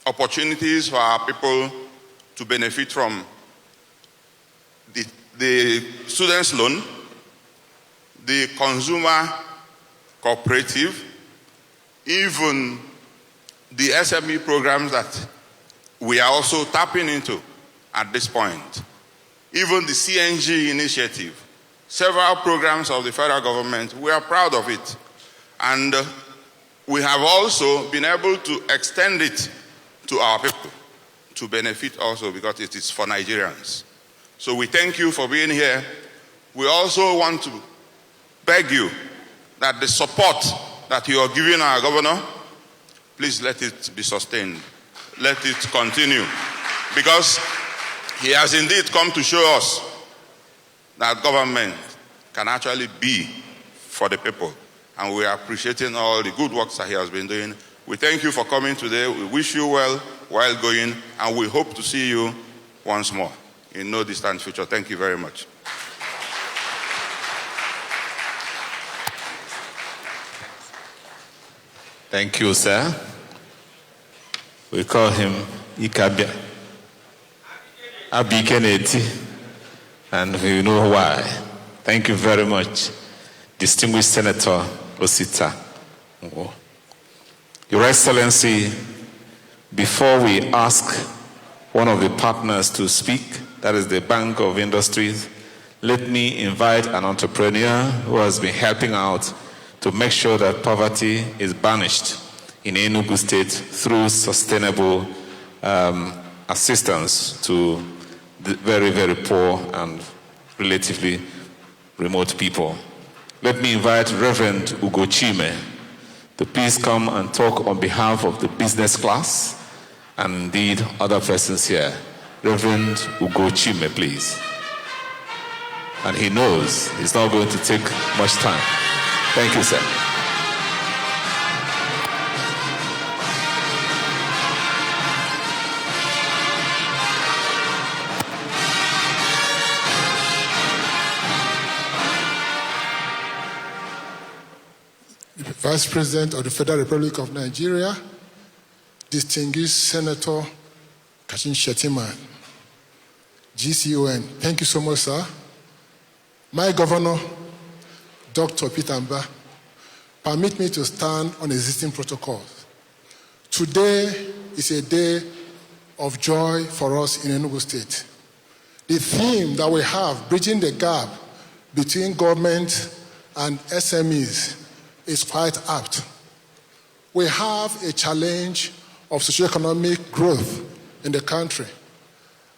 opportunities for our people to benefit from the students' loan, the consumer cooperative, even the SME programs that we are also tapping into at this point. Even the CNG initiative, several programs of the federal government, we are proud of it. And we have also been able to extend it to our people to benefit also because it is for Nigerians. So we thank you for being here. We also want to beg you that the support that you are giving our governor, please let it be sustained. Let it continue. Because he has indeed come to show us that government can actually be for the people. And we are appreciating all the good works that he has been doing. We thank you for coming today. We wish you well while going, and we hope to see you once more in no distant future. Thank you very much. Thank you, sir. We call him Ikabia Abikeneti, and we know why. Thank you very much, distinguished Senator Osita. Your Excellency, before we ask one of the partners to speak, that is the Bank of Industries, let me invite an entrepreneur who has been helping out to make sure that poverty is banished in Enugu State through sustainable assistance to the very, very poor and relatively remote people. Let me invite Reverend Ugochime to please come and talk on behalf of the business class and indeed other persons here. Reverend Ugochime, please. And he knows it's not going to take much time. Thank you, sir. Vice President of the Federal Republic of Nigeria, distinguished Senator Kashim Shettima, GCON. Thank you so much, sir. My governor, Dr. Peter Mba, permit me to stand on existing protocols. Today is a day of joy for us in Enugu State. The theme that we have, bridging the gap between government and SMEs, is quite apt. We have a challenge of socioeconomic growth in the country,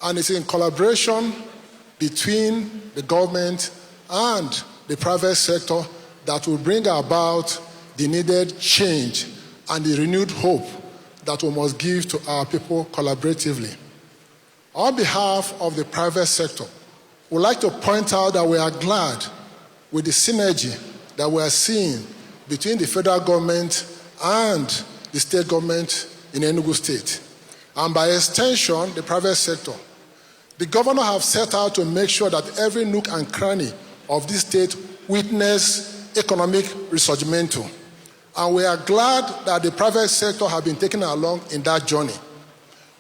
and it's in collaboration between the government and the private sector that will bring about the needed change and the renewed hope that we must give to our people collaboratively. On behalf of the private sector, we'd like to point out that we are glad with the synergy that we are seeing between the federal government and the state government in Enugu State, and by extension, the private sector. The governor has set out to make sure that every nook and cranny of this state witness economic resurgimento. And we are glad that the private sector have been taken along in that journey.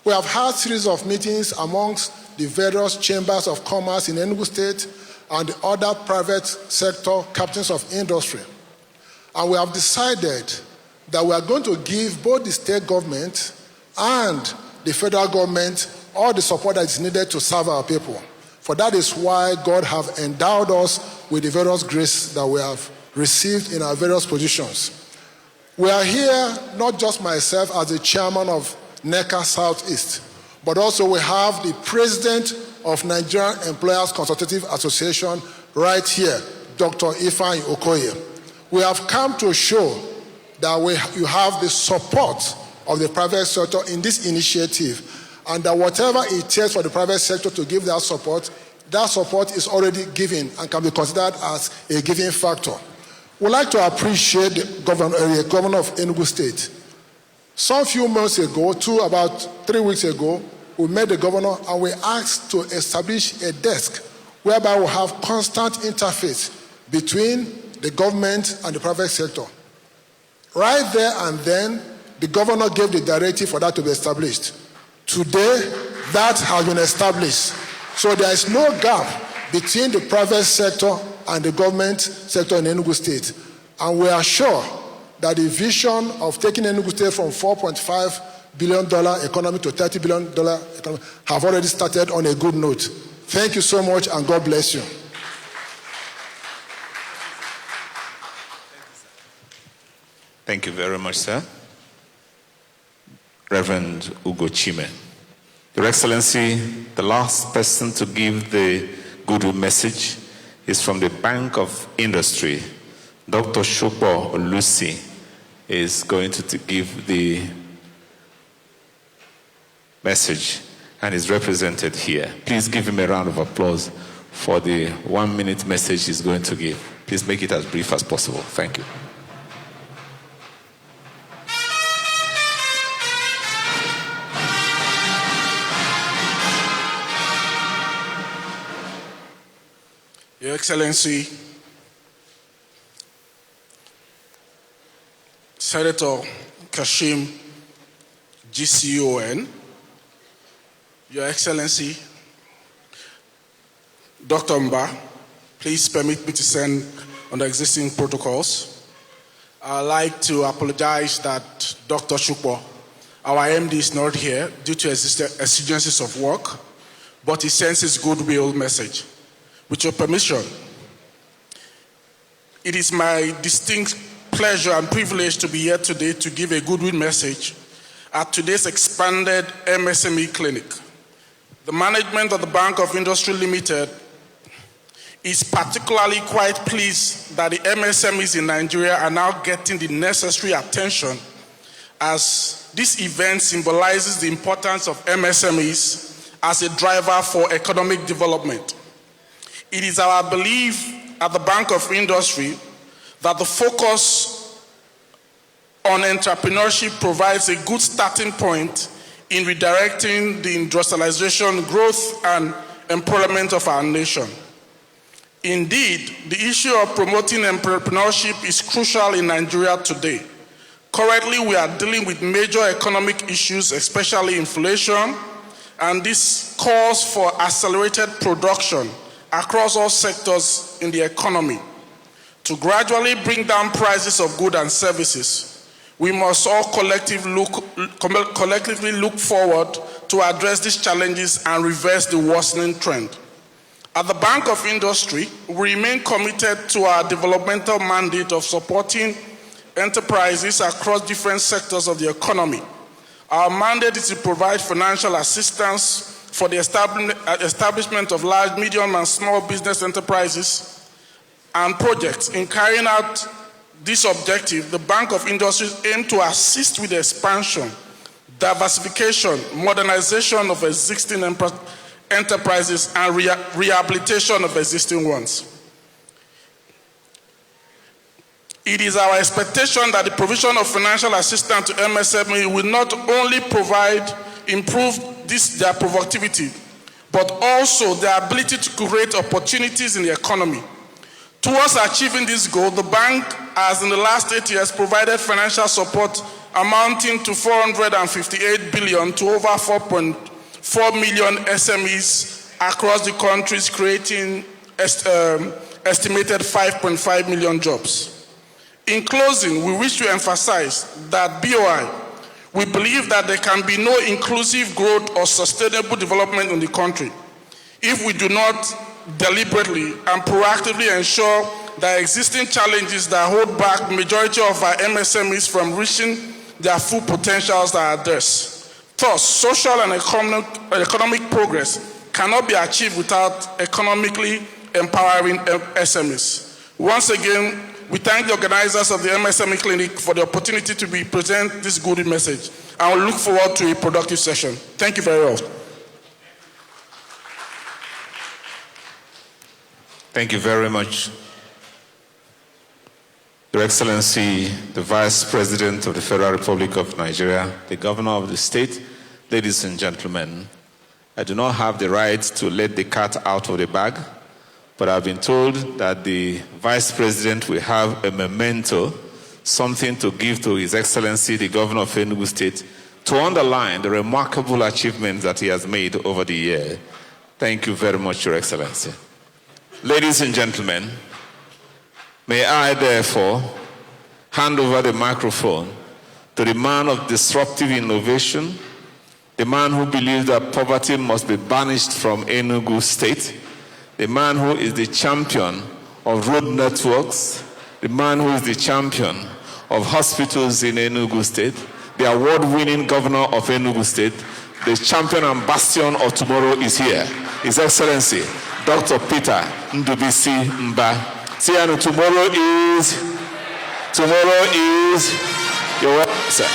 We have had a series of meetings amongst the various chambers of commerce in Enugu State and the other private sector captains of industry. And we have decided that we are going to give both the state government and the federal government all the support that is needed to serve our people. For that is why God have endowed us with the various grace that we have received in our various positions. We are here, not just myself as the chairman of NECA Southeast, but also we have the president of Nigerian Employers Consultative Association right here, Dr. Ifeanyi Okoye. We have come to show that you have the support of the private sector in this initiative, and that whatever it takes for the private sector to give that support is already given and can be considered as a giving factor. We'd like to appreciate the governor of Enugu State. Some few months ago, about 3 weeks ago, we met the governor and we asked to establish a desk whereby we have constant interface between the government and the private sector. Right there and then, the governor gave the directive for that to be established. Today, that has been established. So there is no gap between the private sector and the government sector in Enugu State. And we are sure that the vision of taking Enugu State from $4.5 billion economy to $30 billion economy have already started on a good note. Thank you so much, and God bless you. Thank you very much, sir. Reverend Ugochime. Your Excellency, the last person to give the Goodwill message is from the Bank of Industry. Dr. Shopo Olusi is going to give the message and is represented here. Please give him a round of applause for the 1-minute message he's going to give. Please make it as brief as possible. Thank you. Your Excellency, Senator Kashim GCON, Your Excellency, Dr. Mba, please permit me to send on the existing protocols. I'd like to apologize that Dr. Shukbo, our MD, is not here due to exigencies of work, but he sends his goodwill message. With your permission, it is my distinct pleasure and privilege to be here today to give a goodwill message at today's expanded MSME clinic. The management of the Bank of Industry Limited is particularly quite pleased that the MSMEs in Nigeria are now getting the necessary attention, as this event symbolizes the importance of MSMEs as a driver for economic development. It is our belief at the Bank of Industry that the focus on entrepreneurship provides a good starting point in redirecting the industrialization, growth, and employment of our nation. Indeed, the issue of promoting entrepreneurship is crucial in Nigeria today. Currently, we are dealing with major economic issues, especially inflation, and this calls for accelerated production across all sectors in the economy. To gradually bring down prices of goods and services, we must all collectively look forward to address these challenges and reverse the worsening trend. At the Bank of Industry, we remain committed to our developmental mandate of supporting enterprises across different sectors of the economy. Our mandate is to provide financial assistance for the establishment of large, medium, and small business enterprises and projects. In carrying out this objective, the Bank of Industry aims to assist with the expansion, diversification, modernization of existing enterprises, and rehabilitation of existing ones. It is our expectation that the provision of financial assistance to MSME will not only improve their productivity, but also their ability to create opportunities in the economy. Towards achieving this goal, the bank has in the last 8 years provided financial support amounting to 458 billion to over 4.4 million SMEs across the countries, creating estimated 5.5 million jobs. In closing, we wish to emphasize that BOI, we believe that there can be no inclusive growth or sustainable development in the country if we do not deliberately and proactively ensure that existing challenges that hold back the majority of our MSMEs from reaching their full potentials are addressed. Thus, social and economic progress cannot be achieved without economically empowering SMEs. Once again, we thank the organizers of the MSME Clinic for the opportunity to present this good message, and we look forward to a productive session. Thank you very much. Thank you very much. Your Excellency, the Vice President of the Federal Republic of Nigeria, the Governor of the state, ladies and gentlemen, I do not have the right to let the cat out of the bag, but I've been told that the Vice President will have a memento, something to give to His Excellency, the Governor of Enugu State, to underline the remarkable achievements that he has made over the year. Thank you very much, Your Excellency. Ladies and gentlemen, may I therefore hand over the microphone to the man of disruptive innovation, the man who believes that poverty must be banished from Enugu State, the man who is the champion of road networks, the man who is the champion of hospitals in Enugu State, the award-winning governor of Enugu State, the champion and bastion of tomorrow is here. His Excellency, Dr. Peter Ndubisi Mba. See, and tomorrow is your welcome, sir.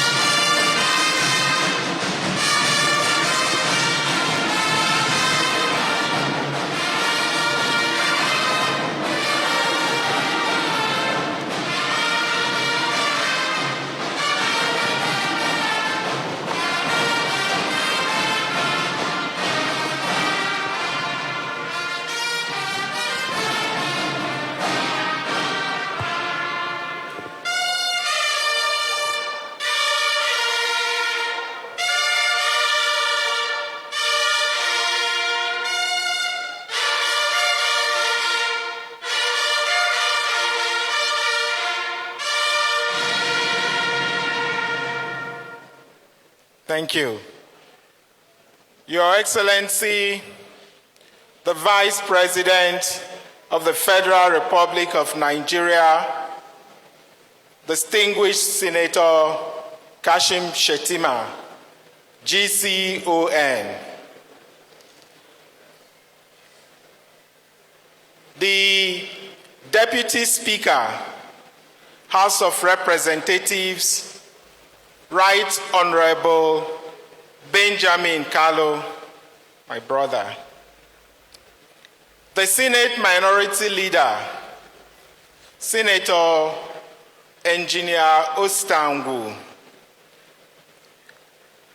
Thank you. Your Excellency, the Vice President of the Federal Republic of Nigeria, distinguished Senator Kashim Shettima, GCON, the Deputy Speaker, House of Representatives, Right Honorable Benjamin Kalu, my brother, the Senate Minority Leader, Senator Engineer Ostangu,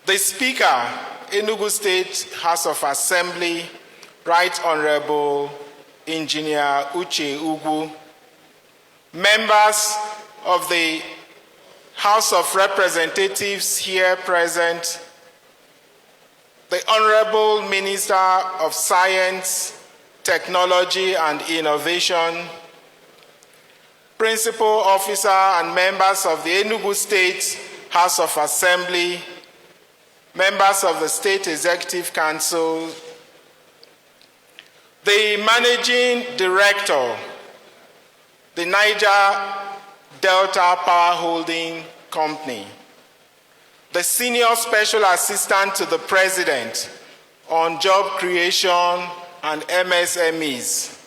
the Speaker, Enugu State House of Assembly, Right Honorable Engineer Uche Ugwu, members of the House of Representatives here present, the Honorable Minister of Science, Technology and Innovation, Principal Officer and members of the Enugu State House of Assembly, members of the State Executive Council, the Managing Director, the Niger Delta Power Holding Company, the Senior Special Assistant to the President on Job Creation and MSMEs,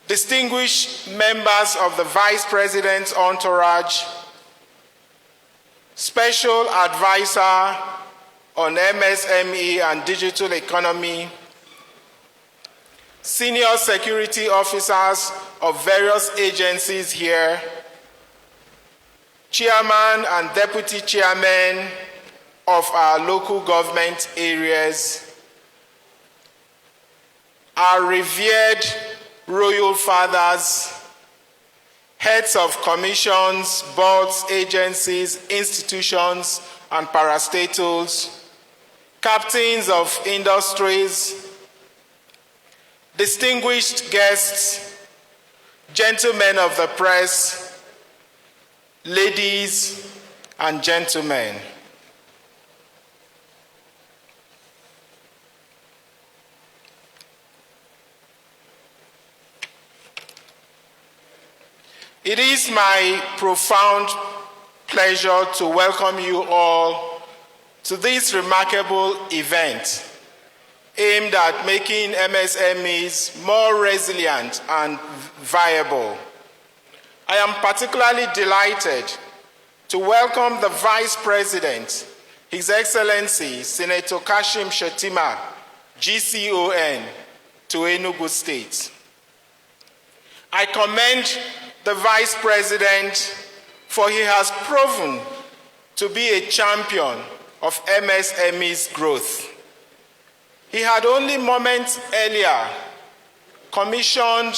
distinguished members of the Vice President's entourage, Special Advisor on MSME and Digital Economy, Senior Security Officers of various agencies here, Chairman and Deputy Chairman of our local government areas, our revered royal fathers, heads of commissions, boards, agencies, institutions, and parastatals, captains of industries, distinguished guests, gentlemen of the press, ladies and gentlemen. It is my profound pleasure to welcome you all to this remarkable event aimed at making MSMEs more resilient and viable. I am particularly delighted to welcome the Vice President, His Excellency Senator Kashim Shettima, GCON, to Enugu State. I commend the Vice President, for he has proven to be a champion of MSME's growth. He had only moments earlier commissioned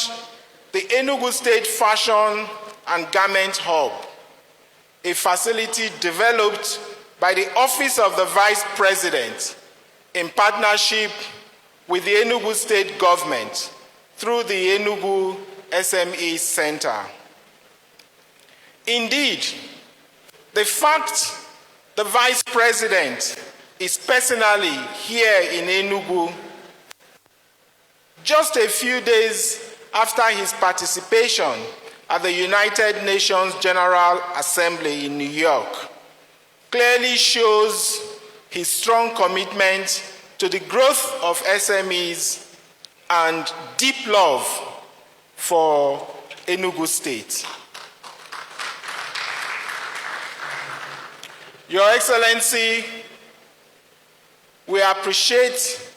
the Enugu State Fashion and Garment Hub, a facility developed by the Office of the Vice President in partnership with the Enugu State Government through the Enugu SME Center. Indeed, the fact the Vice President is personally here in Enugu just a few days after his participation at the United Nations General Assembly in New York clearly shows his strong commitment to the growth of SMEs and deep love for Enugu State. Your Excellency, we appreciate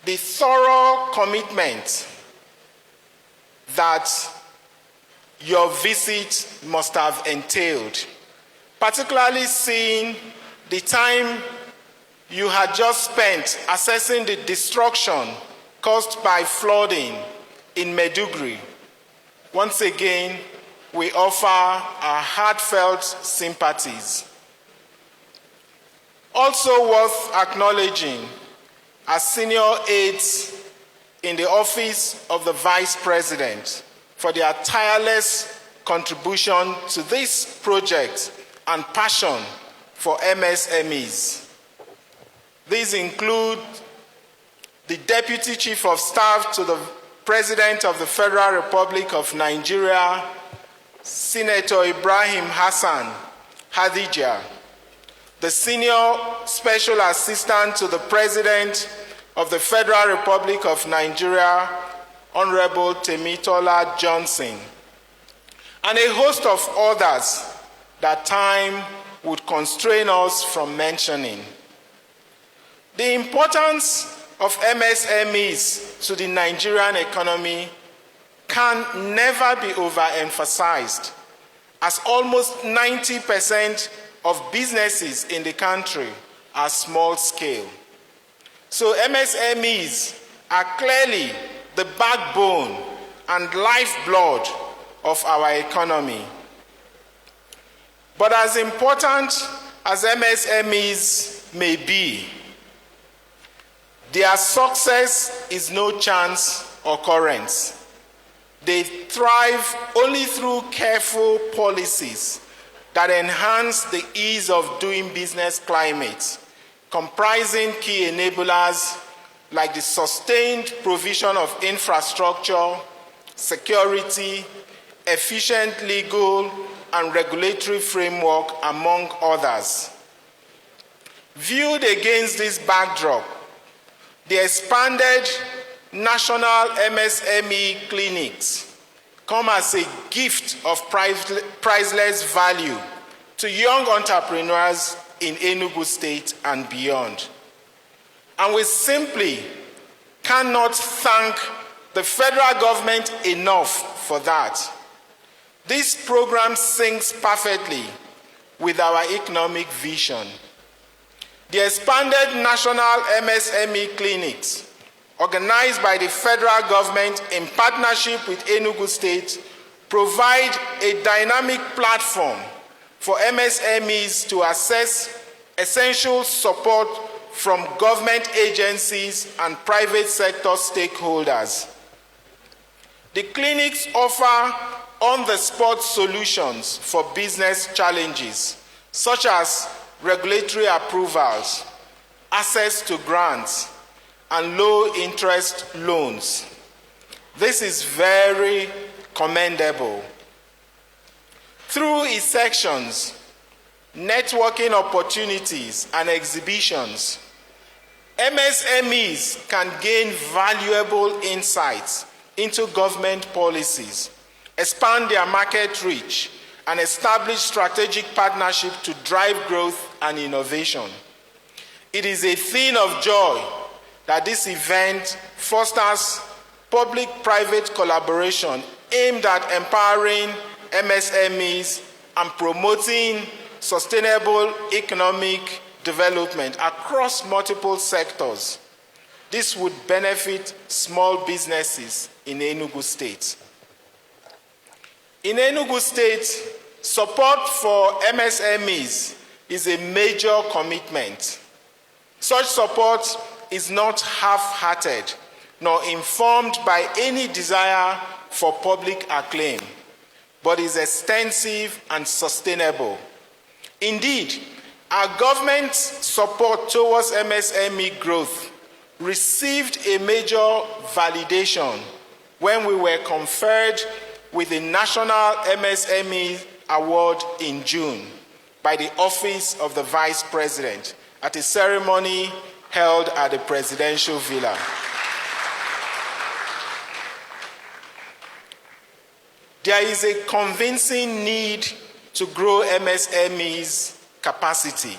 the thorough commitment that your visit must have entailed, particularly seeing the time you had just spent assessing the destruction caused by flooding in Maiduguri. Once again, we offer our heartfelt sympathies. Also worth acknowledging are senior aides in the Office of the Vice President for their tireless contribution to this project and passion for MSMEs. These include the Deputy Chief of Staff to the President of the Federal Republic of Nigeria, Senator Ibrahim Hassan Hadija, the Senior Special Assistant to the President of the Federal Republic of Nigeria, Honorable Temitola Johnson, and a host of others that time would constrain us from mentioning. The importance of MSMEs to the Nigerian economy can never be overemphasized, as almost 90% of businesses in the country are small scale. So MSMEs are clearly the backbone and lifeblood of our economy. But as important as MSMEs may be, their success is no chance occurrence. They thrive only through careful policies that enhance the ease of doing business climate, comprising key enablers like the sustained provision of infrastructure, security, efficient legal and regulatory framework, among others. Viewed against this backdrop, the expanded national MSME clinics come as a gift of priceless value to young entrepreneurs in Enugu State and beyond. And we simply cannot thank the federal government enough for that. This program syncs perfectly with our economic vision. The expanded national MSME clinics, organized by the federal government in partnership with Enugu State, provide a dynamic platform for MSMEs to access essential support from government agencies and private sector stakeholders. The clinics offer on-the-spot solutions for business challenges, such as regulatory approvals, access to grants, and low-interest loans. This is very commendable. Through its sections, networking opportunities, and exhibitions, MSMEs can gain valuable insights into government policies, expand their market reach, and establish strategic partnerships to drive growth and innovation. It is a thing of joy that this event fosters public-private collaboration aimed at empowering MSMEs and promoting sustainable economic development across multiple sectors. This would benefit small businesses in Enugu State. In Enugu State, support for MSMEs is a major commitment. Such support is not half-hearted, nor informed by any desire for public acclaim, but is extensive and sustainable. Indeed, our government's support towards MSME growth received a major validation when we were conferred with the National MSME Award in June by the Office of the Vice President at a ceremony held at the Presidential Villa. There is a convincing need to grow MSMEs' capacity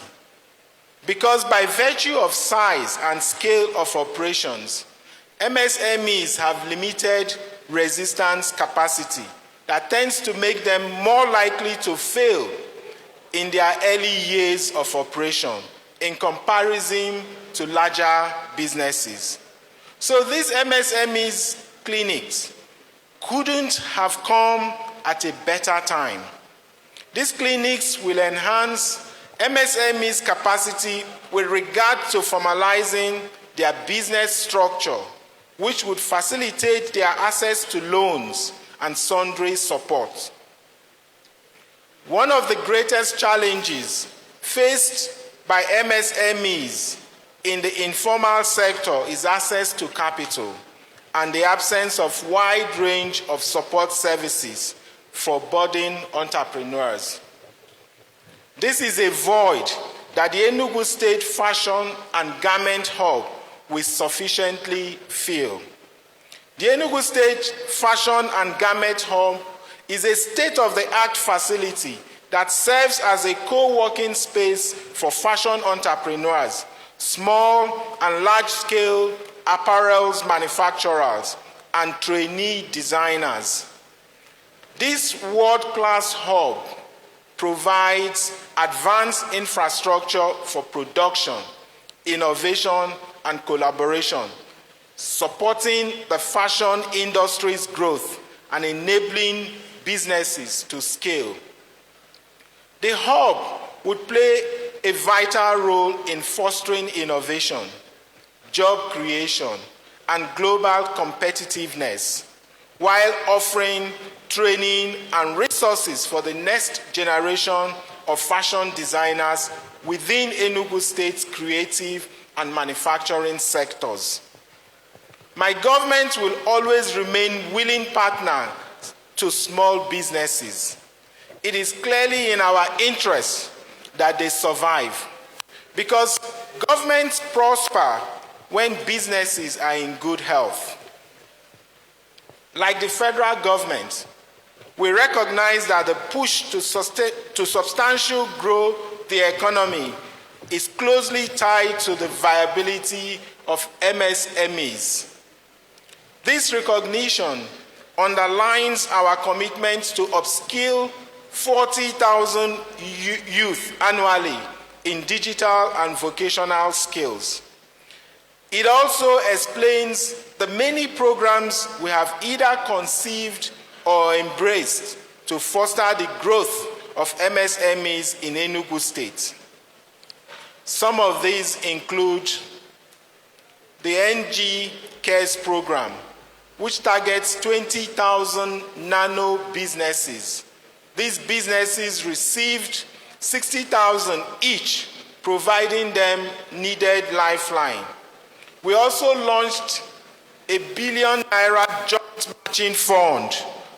because by virtue of size and scale of operations, MSMEs have limited resistance capacity that tends to make them more likely to fail in their early years of operation in comparison to larger businesses. So these MSMEs clinics couldn't have come at a better time. These clinics will enhance MSMEs' capacity with regard to formalizing their business structure, which would facilitate their access to loans and sundry support. One of the greatest challenges faced by MSMEs in the informal sector is access to capital and the absence of wide range of support services for budding entrepreneurs. This is a void that the Enugu State Fashion and Garment Hub will sufficiently fill. The Enugu State Fashion and Garment Hub is a state-of-the-art facility that serves as a co-working space for fashion entrepreneurs, small and large-scale apparel manufacturers, and trainee designers. This world-class hub provides advanced infrastructure for production, innovation, and collaboration, supporting the fashion industry's growth and enabling businesses to scale. The hub would play a vital role in fostering innovation, job creation, and global competitiveness, while offering training and resources for the next generation of fashion designers within Enugu State's creative and manufacturing sectors. My government will always remain willing partner to small businesses. It is clearly in our interest that they survive, because governments prosper when businesses are in good health. Like the federal government, we recognize that the push to substantially grow the economy is closely tied to the viability of MSMEs. This recognition underlines our commitment to upskill 40,000 youth annually in digital and vocational skills. It also explains the many programs we have either conceived or embraced to foster the growth of MSMEs in Enugu State. Some of these include the NG Cares program, which targets 20,000 nano businesses. These businesses received 60,000 each, providing them needed lifeline. We also launched a ₦1 billion joint matching fund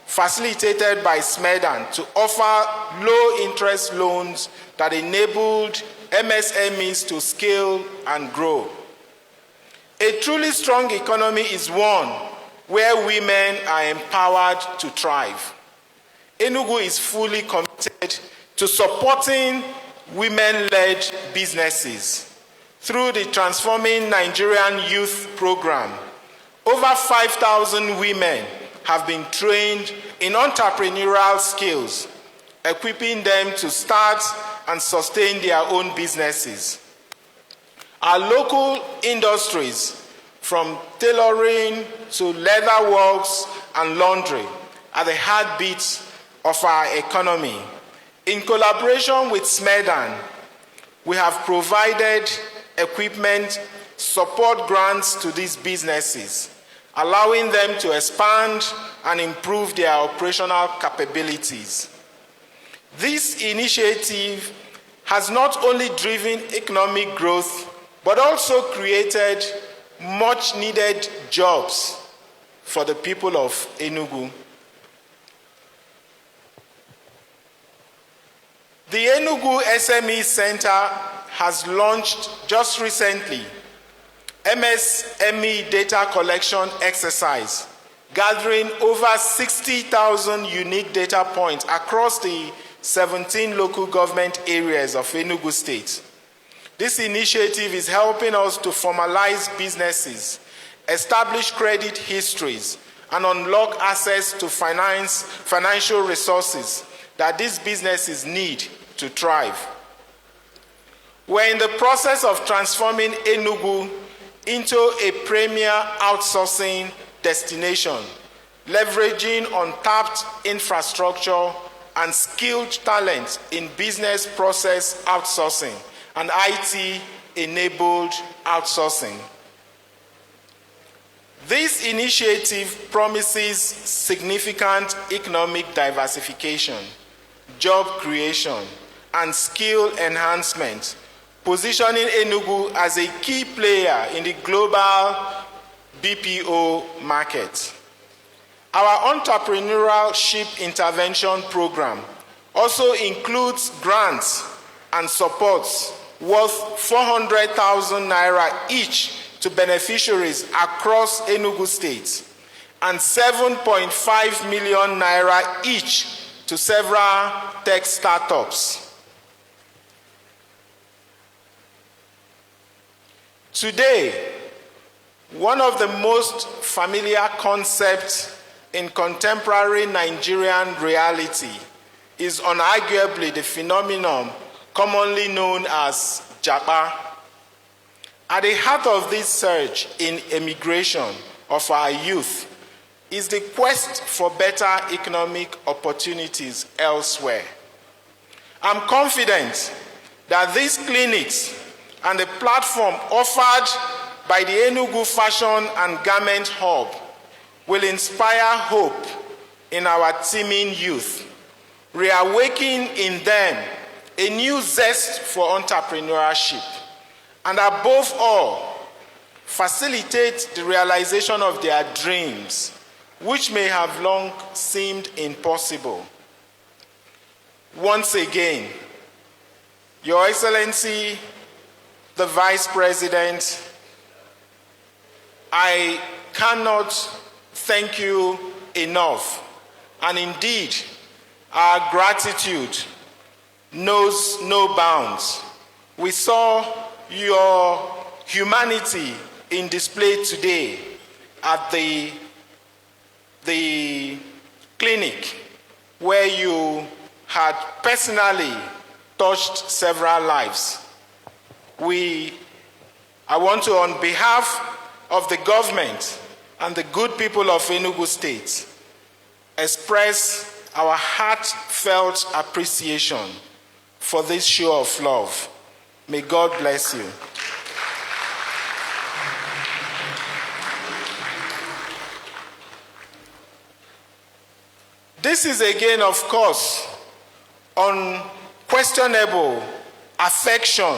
facilitated by Smedan to offer low-interest loans that enabled MSMEs to scale and grow. A truly strong economy is one where women are empowered to thrive. Enugu is fully committed to supporting women-led businesses. Through the Transforming Nigerian Youth Program, over 5,000 women have been trained in entrepreneurial skills, equipping them to start and sustain their own businesses. Our local industries, from tailoring to leather works and laundry, are the heartbeats of our economy. In collaboration with Smedan, we have provided equipment support grants to these businesses, allowing them to expand and improve their operational capabilities. This initiative has not only driven economic growth, but also created much-needed jobs for the people of Enugu. The Enugu SME Center has launched just recently MSME data collection exercise, gathering over 60,000 unique data points across the 17 local government areas of Enugu State. This initiative is helping us to formalize businesses, establish credit histories, and unlock access to financial resources that these businesses need to thrive. We're in the process of transforming Enugu into a premier outsourcing destination, leveraging untapped infrastructure and skilled talent in business process outsourcing and IT-enabled outsourcing. This initiative promises significant economic diversification, job creation, and skill enhancement, positioning Enugu as a key player in the global BPO market. Our entrepreneurship intervention program also includes grants and supports worth 400,000 naira each to beneficiaries across Enugu State and 7.5 million naira each to several tech startups. Today, one of the most familiar concepts in contemporary Nigerian reality is unarguably the phenomenon commonly known as Japa. At the heart of this surge in emigration of our youth is the quest for better economic opportunities elsewhere. I'm confident that these clinics and the platform offered by the Enugu Fashion and Garment Hub will inspire hope in our teeming youth, reawaken in them a new zest for entrepreneurship, and above all, facilitate the realization of their dreams, which may have long seemed impossible. Once again, Your Excellency, the Vice President, I cannot thank you enough. And indeed, our gratitude knows no bounds. We saw your humanity in display today at the clinic where you had personally touched several lives. I want to, on behalf of the government and the good people of Enugu State, express our heartfelt appreciation for this show of love. May God bless you. This is again, of course, unquestionable affection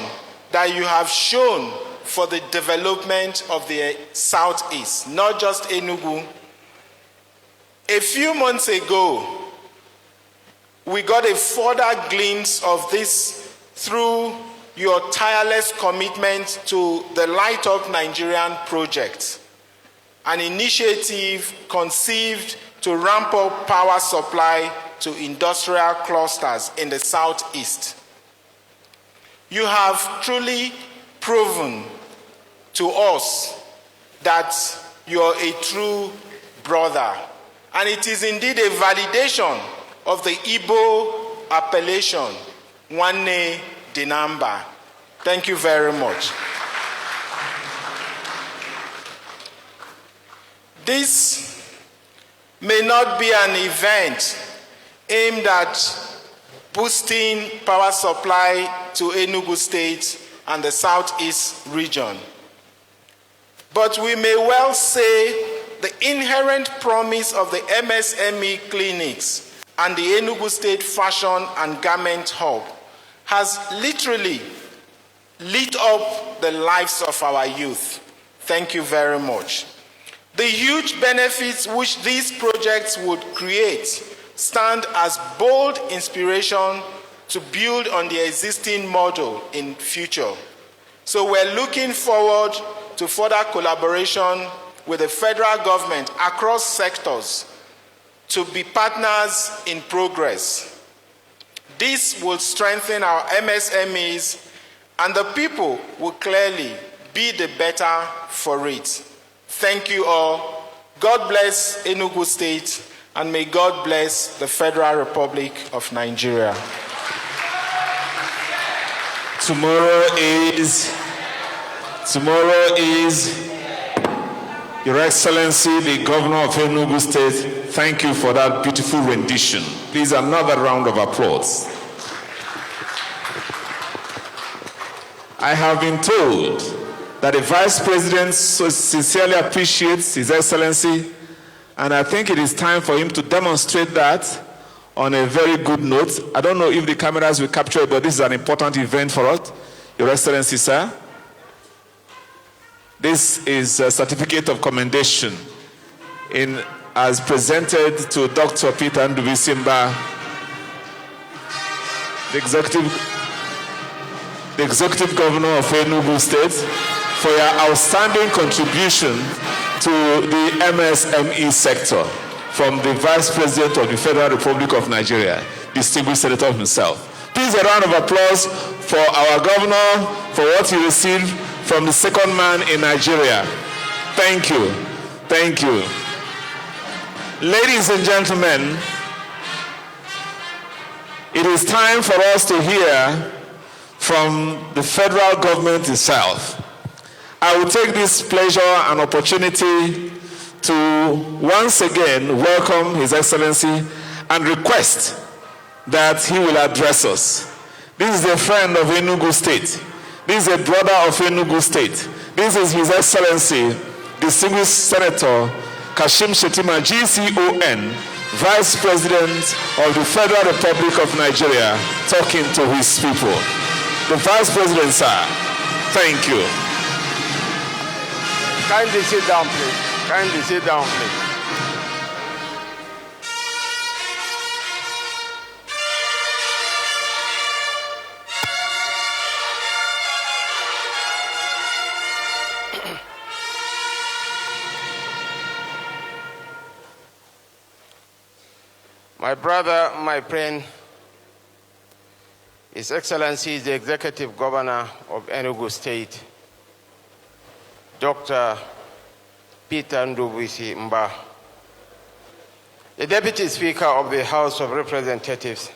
that you have shown for the development of the Southeast, not just Enugu. A few months ago, we got a further glimpse of this through your tireless commitment to the Light Up Nigerian project, an initiative conceived to ramp up power supply to industrial clusters in the Southeast. You have truly proven to us that you're a true brother. And it is indeed a validation of the Igbo appellation, Nwanne Dinamba. Thank you very much. This may not be an event aimed at boosting power supply to Enugu State and the Southeast region. But we may well say the inherent promise of the MSME clinics and the Enugu State Fashion and Garment Hub has literally lit up the lives of our youth. Thank you very much. The huge benefits which these projects would create stand as bold inspiration to build on the existing model in future. So we're looking forward to further collaboration with the federal government across sectors to be partners in progress. This will strengthen our MSMEs, and the people will clearly be the better for it. Thank you all. God bless Enugu State, and may God bless the Federal Republic of Nigeria. Tomorrow is Your Excellency, the Governor of Enugu State. Thank you for that beautiful rendition. Please, another round of applause. I have been told that the Vice President so sincerely appreciates His Excellency, and I think it is time for him to demonstrate that on a very good note. I don't know if the cameras will capture it, but this is an important event for us. Your Excellency, sir. This is a certificate of commendation as presented to Dr. Peter Ndubuisi, the Executive Governor of Enugu State, for your outstanding contribution to the MSME sector from the Vice President of the Federal Republic of Nigeria, distinguished Senator himself. Please a round of applause for our governor for what he received from the second man in Nigeria. Thank you. Thank you. Ladies and gentlemen, it is time for us to hear from the federal government itself. I will take this pleasure and opportunity to once again welcome His Excellency and request that he will address us. This is a friend of Enugu State. This is a brother of Enugu State. This is His Excellency, distinguished Senator Kashim Shettima, GCON, Vice President of the Federal Republic of Nigeria, talking to his people. The Vice President, sir, thank you. Kindly sit down, please. Kindly sit down, please. My brother, my friend, His Excellency, the Executive Governor of Enugu State, Dr. Peter Ndubuisi Mba, the Deputy Speaker of the House of Representatives,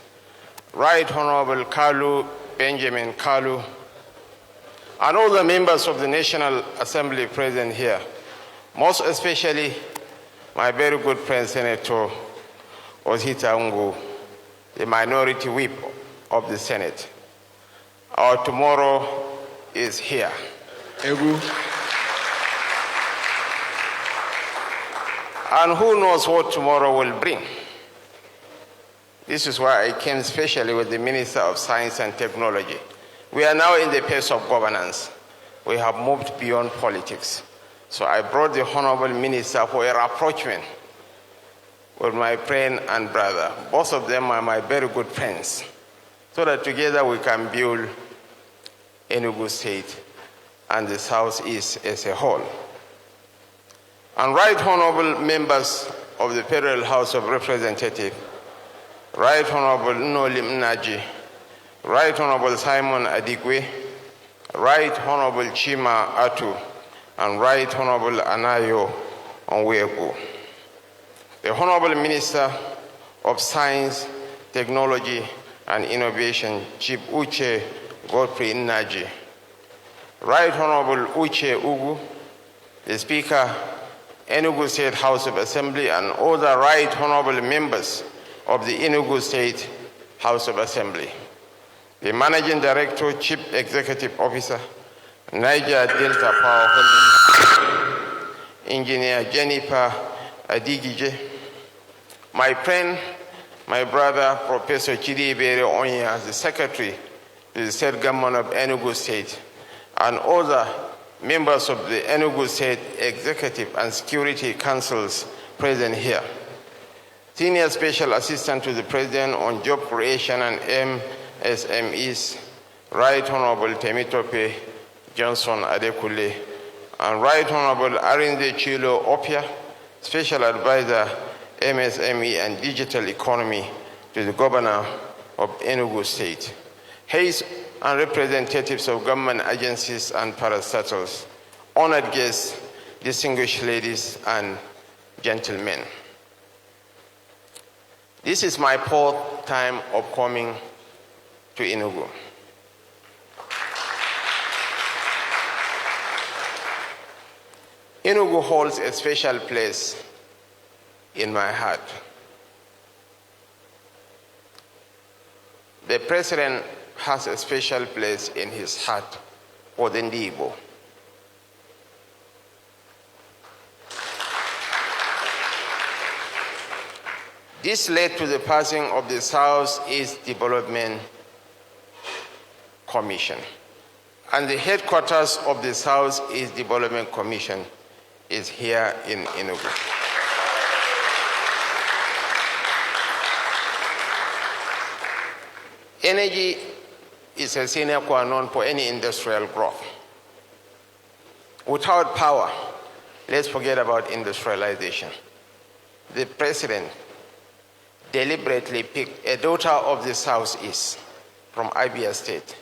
Right Honorable Kalu Benjamin Kalu, and all the members of the National Assembly present here, most especially my very good friend Senator Osita Ungu, the Minority Whip of the Senate. Our tomorrow is here. And who knows what tomorrow will bring. This is why I came especially with the Minister of Science and Technology. We are now in the phase of governance. We have moved beyond politics. So I brought the Honorable Minister for a rapprochement with my friend and brother. Both of them are my very good friends, so that together we can build Enugu State and the Southeast as a whole. And Right Honorable members of the Federal House of Representatives, Right Honorable Nnolim Nnaji, Right Honorable Simon Adigwe, Right Honorable Chima Atu, and Right Honorable Anayo Onwego. The Honorable Minister of Science, Technology, and Innovation, Chief Uche Godfrey Nnaji, Right Honorable Uche Ugu, the Speaker, Enugu State House of Assembly, and all the Right Honorable members of the Enugu State House of Assembly, the Managing Director, Chief Executive Officer, Niger Delta Power Holdings, Engineer Jennifer Adigije, my friend, my brother, Professor Chidibere Onya, the Secretary to the State Government of Enugu State, and other members of the Enugu State Executive and Security Councils present here. Senior Special Assistant to the President on Job Creation and MSMEs, Right Honorable Temitope Johnson Adekule, and Right Honorable Arinde Chilo Opia, Special Advisor, MSME and Digital Economy to the Governor of Enugu State. Heirs and representatives of government agencies and parastatals, honored guests, distinguished ladies and gentlemen. This is my fourth time of coming to Enugu. Enugu holds a special place in my heart. The President has a special place in his heart for the Igbo. This led to the passing of the Southeast Development Commission. And the headquarters of the Southeast Development Commission is here in Enugu. Energy is a sine qua non for any industrial growth. Without power, let's forget about industrialization. The president deliberately picked a daughter of the Southeast from Abia State,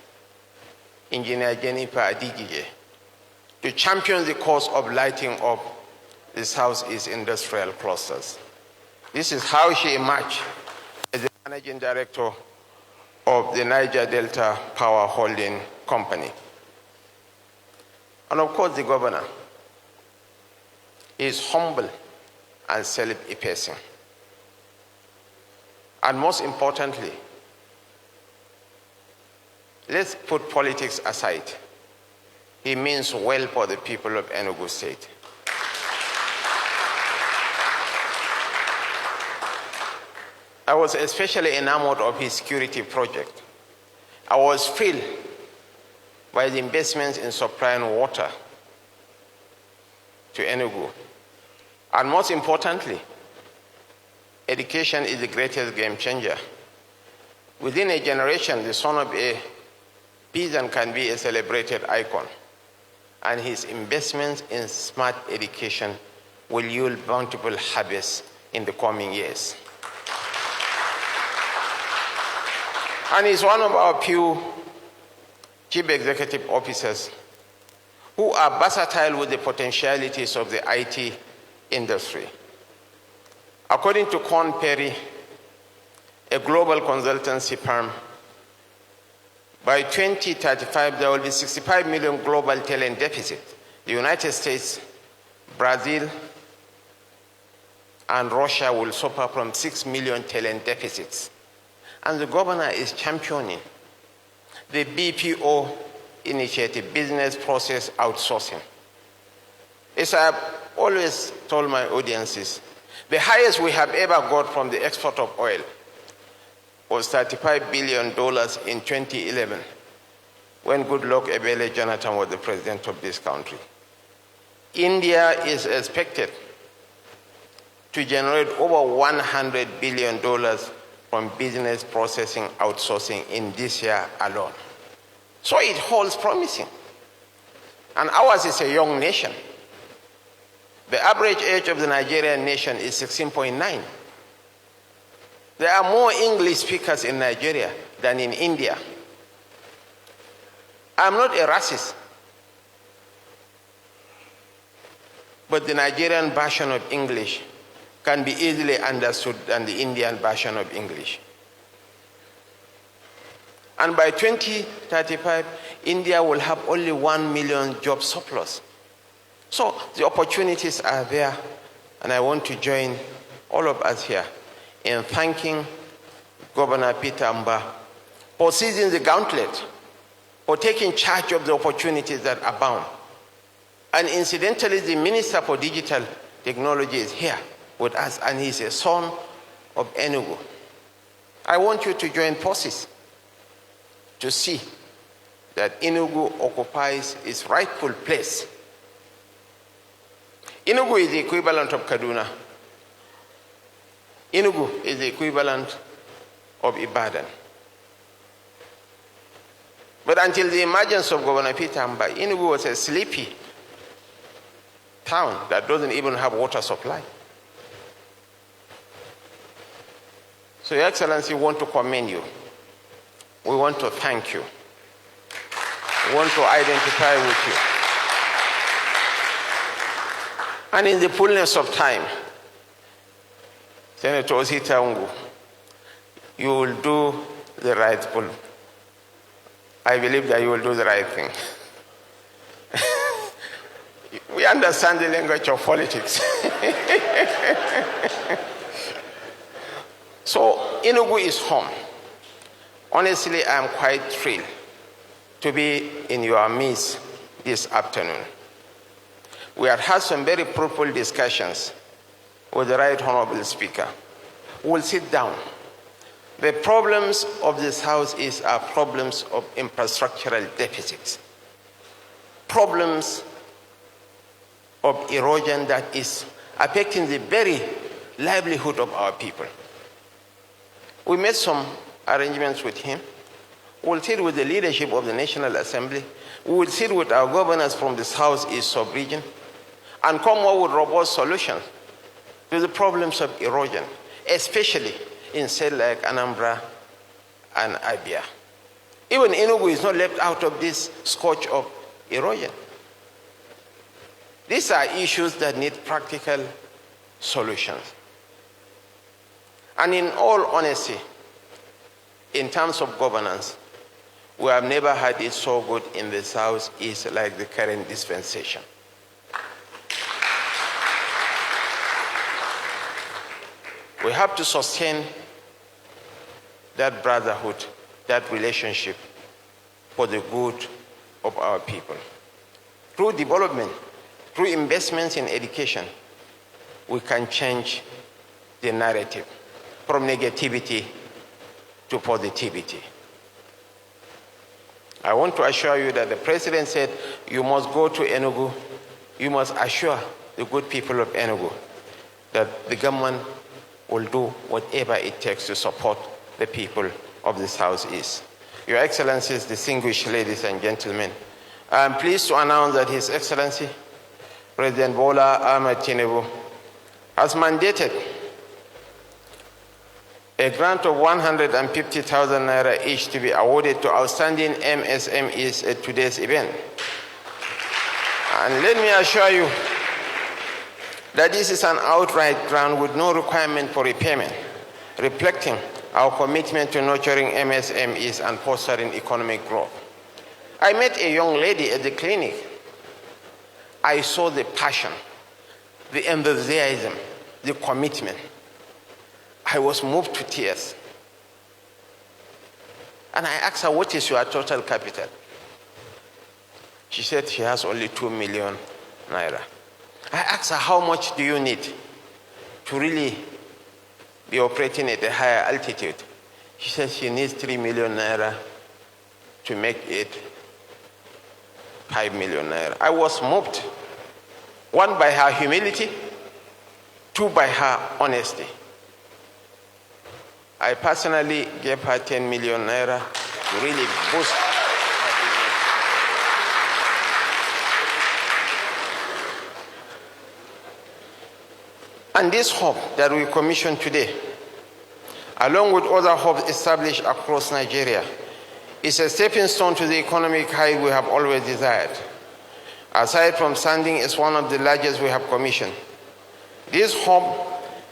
Engineer Jennifer Adigije, to champion the cause of lighting up the Southeast industrial clusters. This is how she emerged as the managing director of the Niger Delta Power Holding Company. And of course, the governor is humble and self-effacing. And most importantly, let's put politics aside. He means well for the people of Enugu State. I was especially enamored of his security project. I was thrilled by the investments in supplying water to Enugu. And most importantly, education is the greatest game changer. Within a generation, the son of a peasant can be a celebrated icon. And his investments in smart education will yield bountiful harvests in the coming years. And he's one of our few chief executive officers who are versatile with the potentialities of the IT industry. According to Korn Perry, a global consultancy firm, by 2035, there will be 65 million global talent deficit. The United States, Brazil, and Russia will suffer from 6 million talent deficits. And the governor is championing the BPO initiative, business process outsourcing. As I've always told my audiences, the highest we have ever got from the export of oil was $35 billion in 2011, when Goodluck Ebele Jonathan was the president of this country. India is expected to generate over $100 billion from business processing outsourcing in this year alone. So it holds promising. And ours is a young nation. The average age of the Nigerian nation is 16.9. There are more English speakers in Nigeria than in India. I'm not a racist, but the Nigerian version of English can be easily understood than the Indian version of English. And by 2035, India will have only 1 million job surplus. So the opportunities are there, and I want to join all of us here in thanking Governor Peter Mba for seizing the gauntlet, for taking charge of the opportunities that abound. And incidentally, the Minister for Digital Technology is here with us, and he's a son of Enugu. I want you to join forces to see that Enugu occupies its rightful place. Enugu is the equivalent of Kaduna. Enugu is the equivalent of Ibadan. But until the emergence of Governor Peter Mba, Enugu was a sleepy town that doesn't even have water supply. So, Your Excellency, we want to commend you. We want to thank you. We want to identify with you. And in the fullness of time, Senator Osita Ungu, you will do the right thing. I believe that you will do the right thing. We understand the language of politics. So, Enugu is home. Honestly, I am quite thrilled to be in your midst this afternoon. We have had some very fruitful discussions with the Right Honorable Speaker will sit down. The problems of the Southeast are problems of infrastructural deficits, problems of erosion that is affecting the very livelihood of our people. We made some arrangements with him. We'll sit with the leadership of the National Assembly. We will sit with our governors from the Southeast sub-region and come up with robust solutions to the problems of erosion, especially in states like Anambra and Abia. Even Enugu is not left out of this scourge of erosion. These are issues that need practical solutions. And in all honesty, in terms of governance, we have never had it so good in the Southeast like the current dispensation. We have to sustain that brotherhood, that relationship for the good of our people. Through development, through investments in education, we can change the narrative from negativity to positivity. I want to assure you that the president said, you must go to Enugu, you must assure the good people of Enugu that the government will do whatever it takes to support the people of the Southeast. Your Excellencies, distinguished ladies and gentlemen, I am pleased to announce that His Excellency, President Bola Ahmed Tinubu, has mandated a grant of 150,000 naira each to be awarded to outstanding MSMEs at today's event. And let me assure you that this is an outright grant with no requirement for repayment, reflecting our commitment to nurturing MSMEs and fostering economic growth. I met a young lady at the clinic. I saw the passion, the enthusiasm, the commitment. I was moved to tears. And I asked her, what is your total capital? She said she has only 2 million naira. I asked her, how much do you need to really be operating at a higher altitude? She said she needs 3 million naira to make it 5 million naira. I was moved, one, by her humility, two, by her honesty. I personally gave her 10 million naira to really boost her business. And this hub that we commissioned today, along with other hubs established across Nigeria, is a stepping stone to the economic height we have always desired. Aside from standing as one of the largest we have commissioned, this hub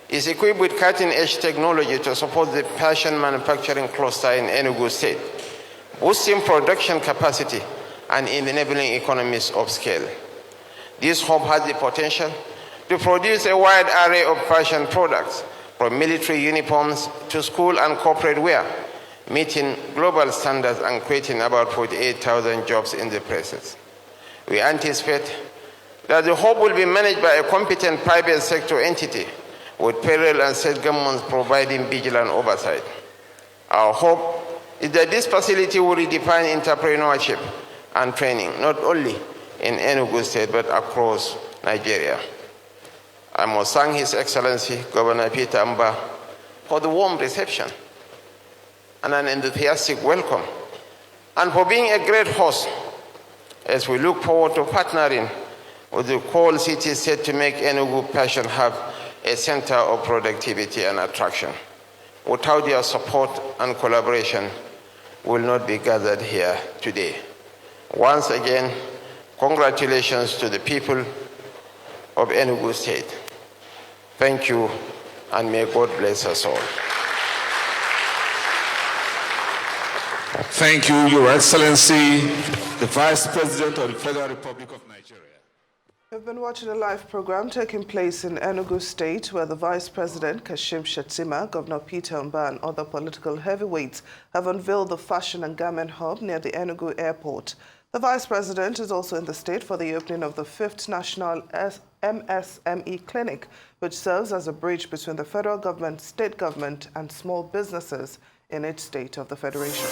is equipped with cutting-edge technology to support the fashion manufacturing cluster in Enugu State, boosting production capacity and enabling economies of scale. This hub has the potential to produce a wide array of fashion products, from military uniforms to school and corporate wear, meeting global standards and creating about 48,000 jobs in the process. We anticipate that the hub will be managed by a competent private sector entity, with federal and state governments providing vigilant oversight. Our hope is that this facility will redefine entrepreneurship and training, not only in Enugu State, but across Nigeria. I must thank His Excellency, Governor Peter Amba, for the warm reception and an enthusiastic welcome, and for being a great host as we look forward to partnering with the coal city state to make Enugu Fashion Hub a center of productivity and attraction. Without your support and collaboration, we will not be gathered here today. Once again, congratulations to the people of Enugu State. Thank you, and may God bless us all. Thank you, Your Excellency, the Vice President of the Federal Republic of Nigeria. We've been watching a live program taking place in Enugu State, where the Vice President, Kashim Shettima, Governor Peter Mba, and other political heavyweights have unveiled the Fashion and Garment Hub near the Enugu Airport. The Vice President is also in the state for the opening of the 5th National MSME Clinic, which serves as a bridge between the federal government, state government, and small businesses in each state of the Federation.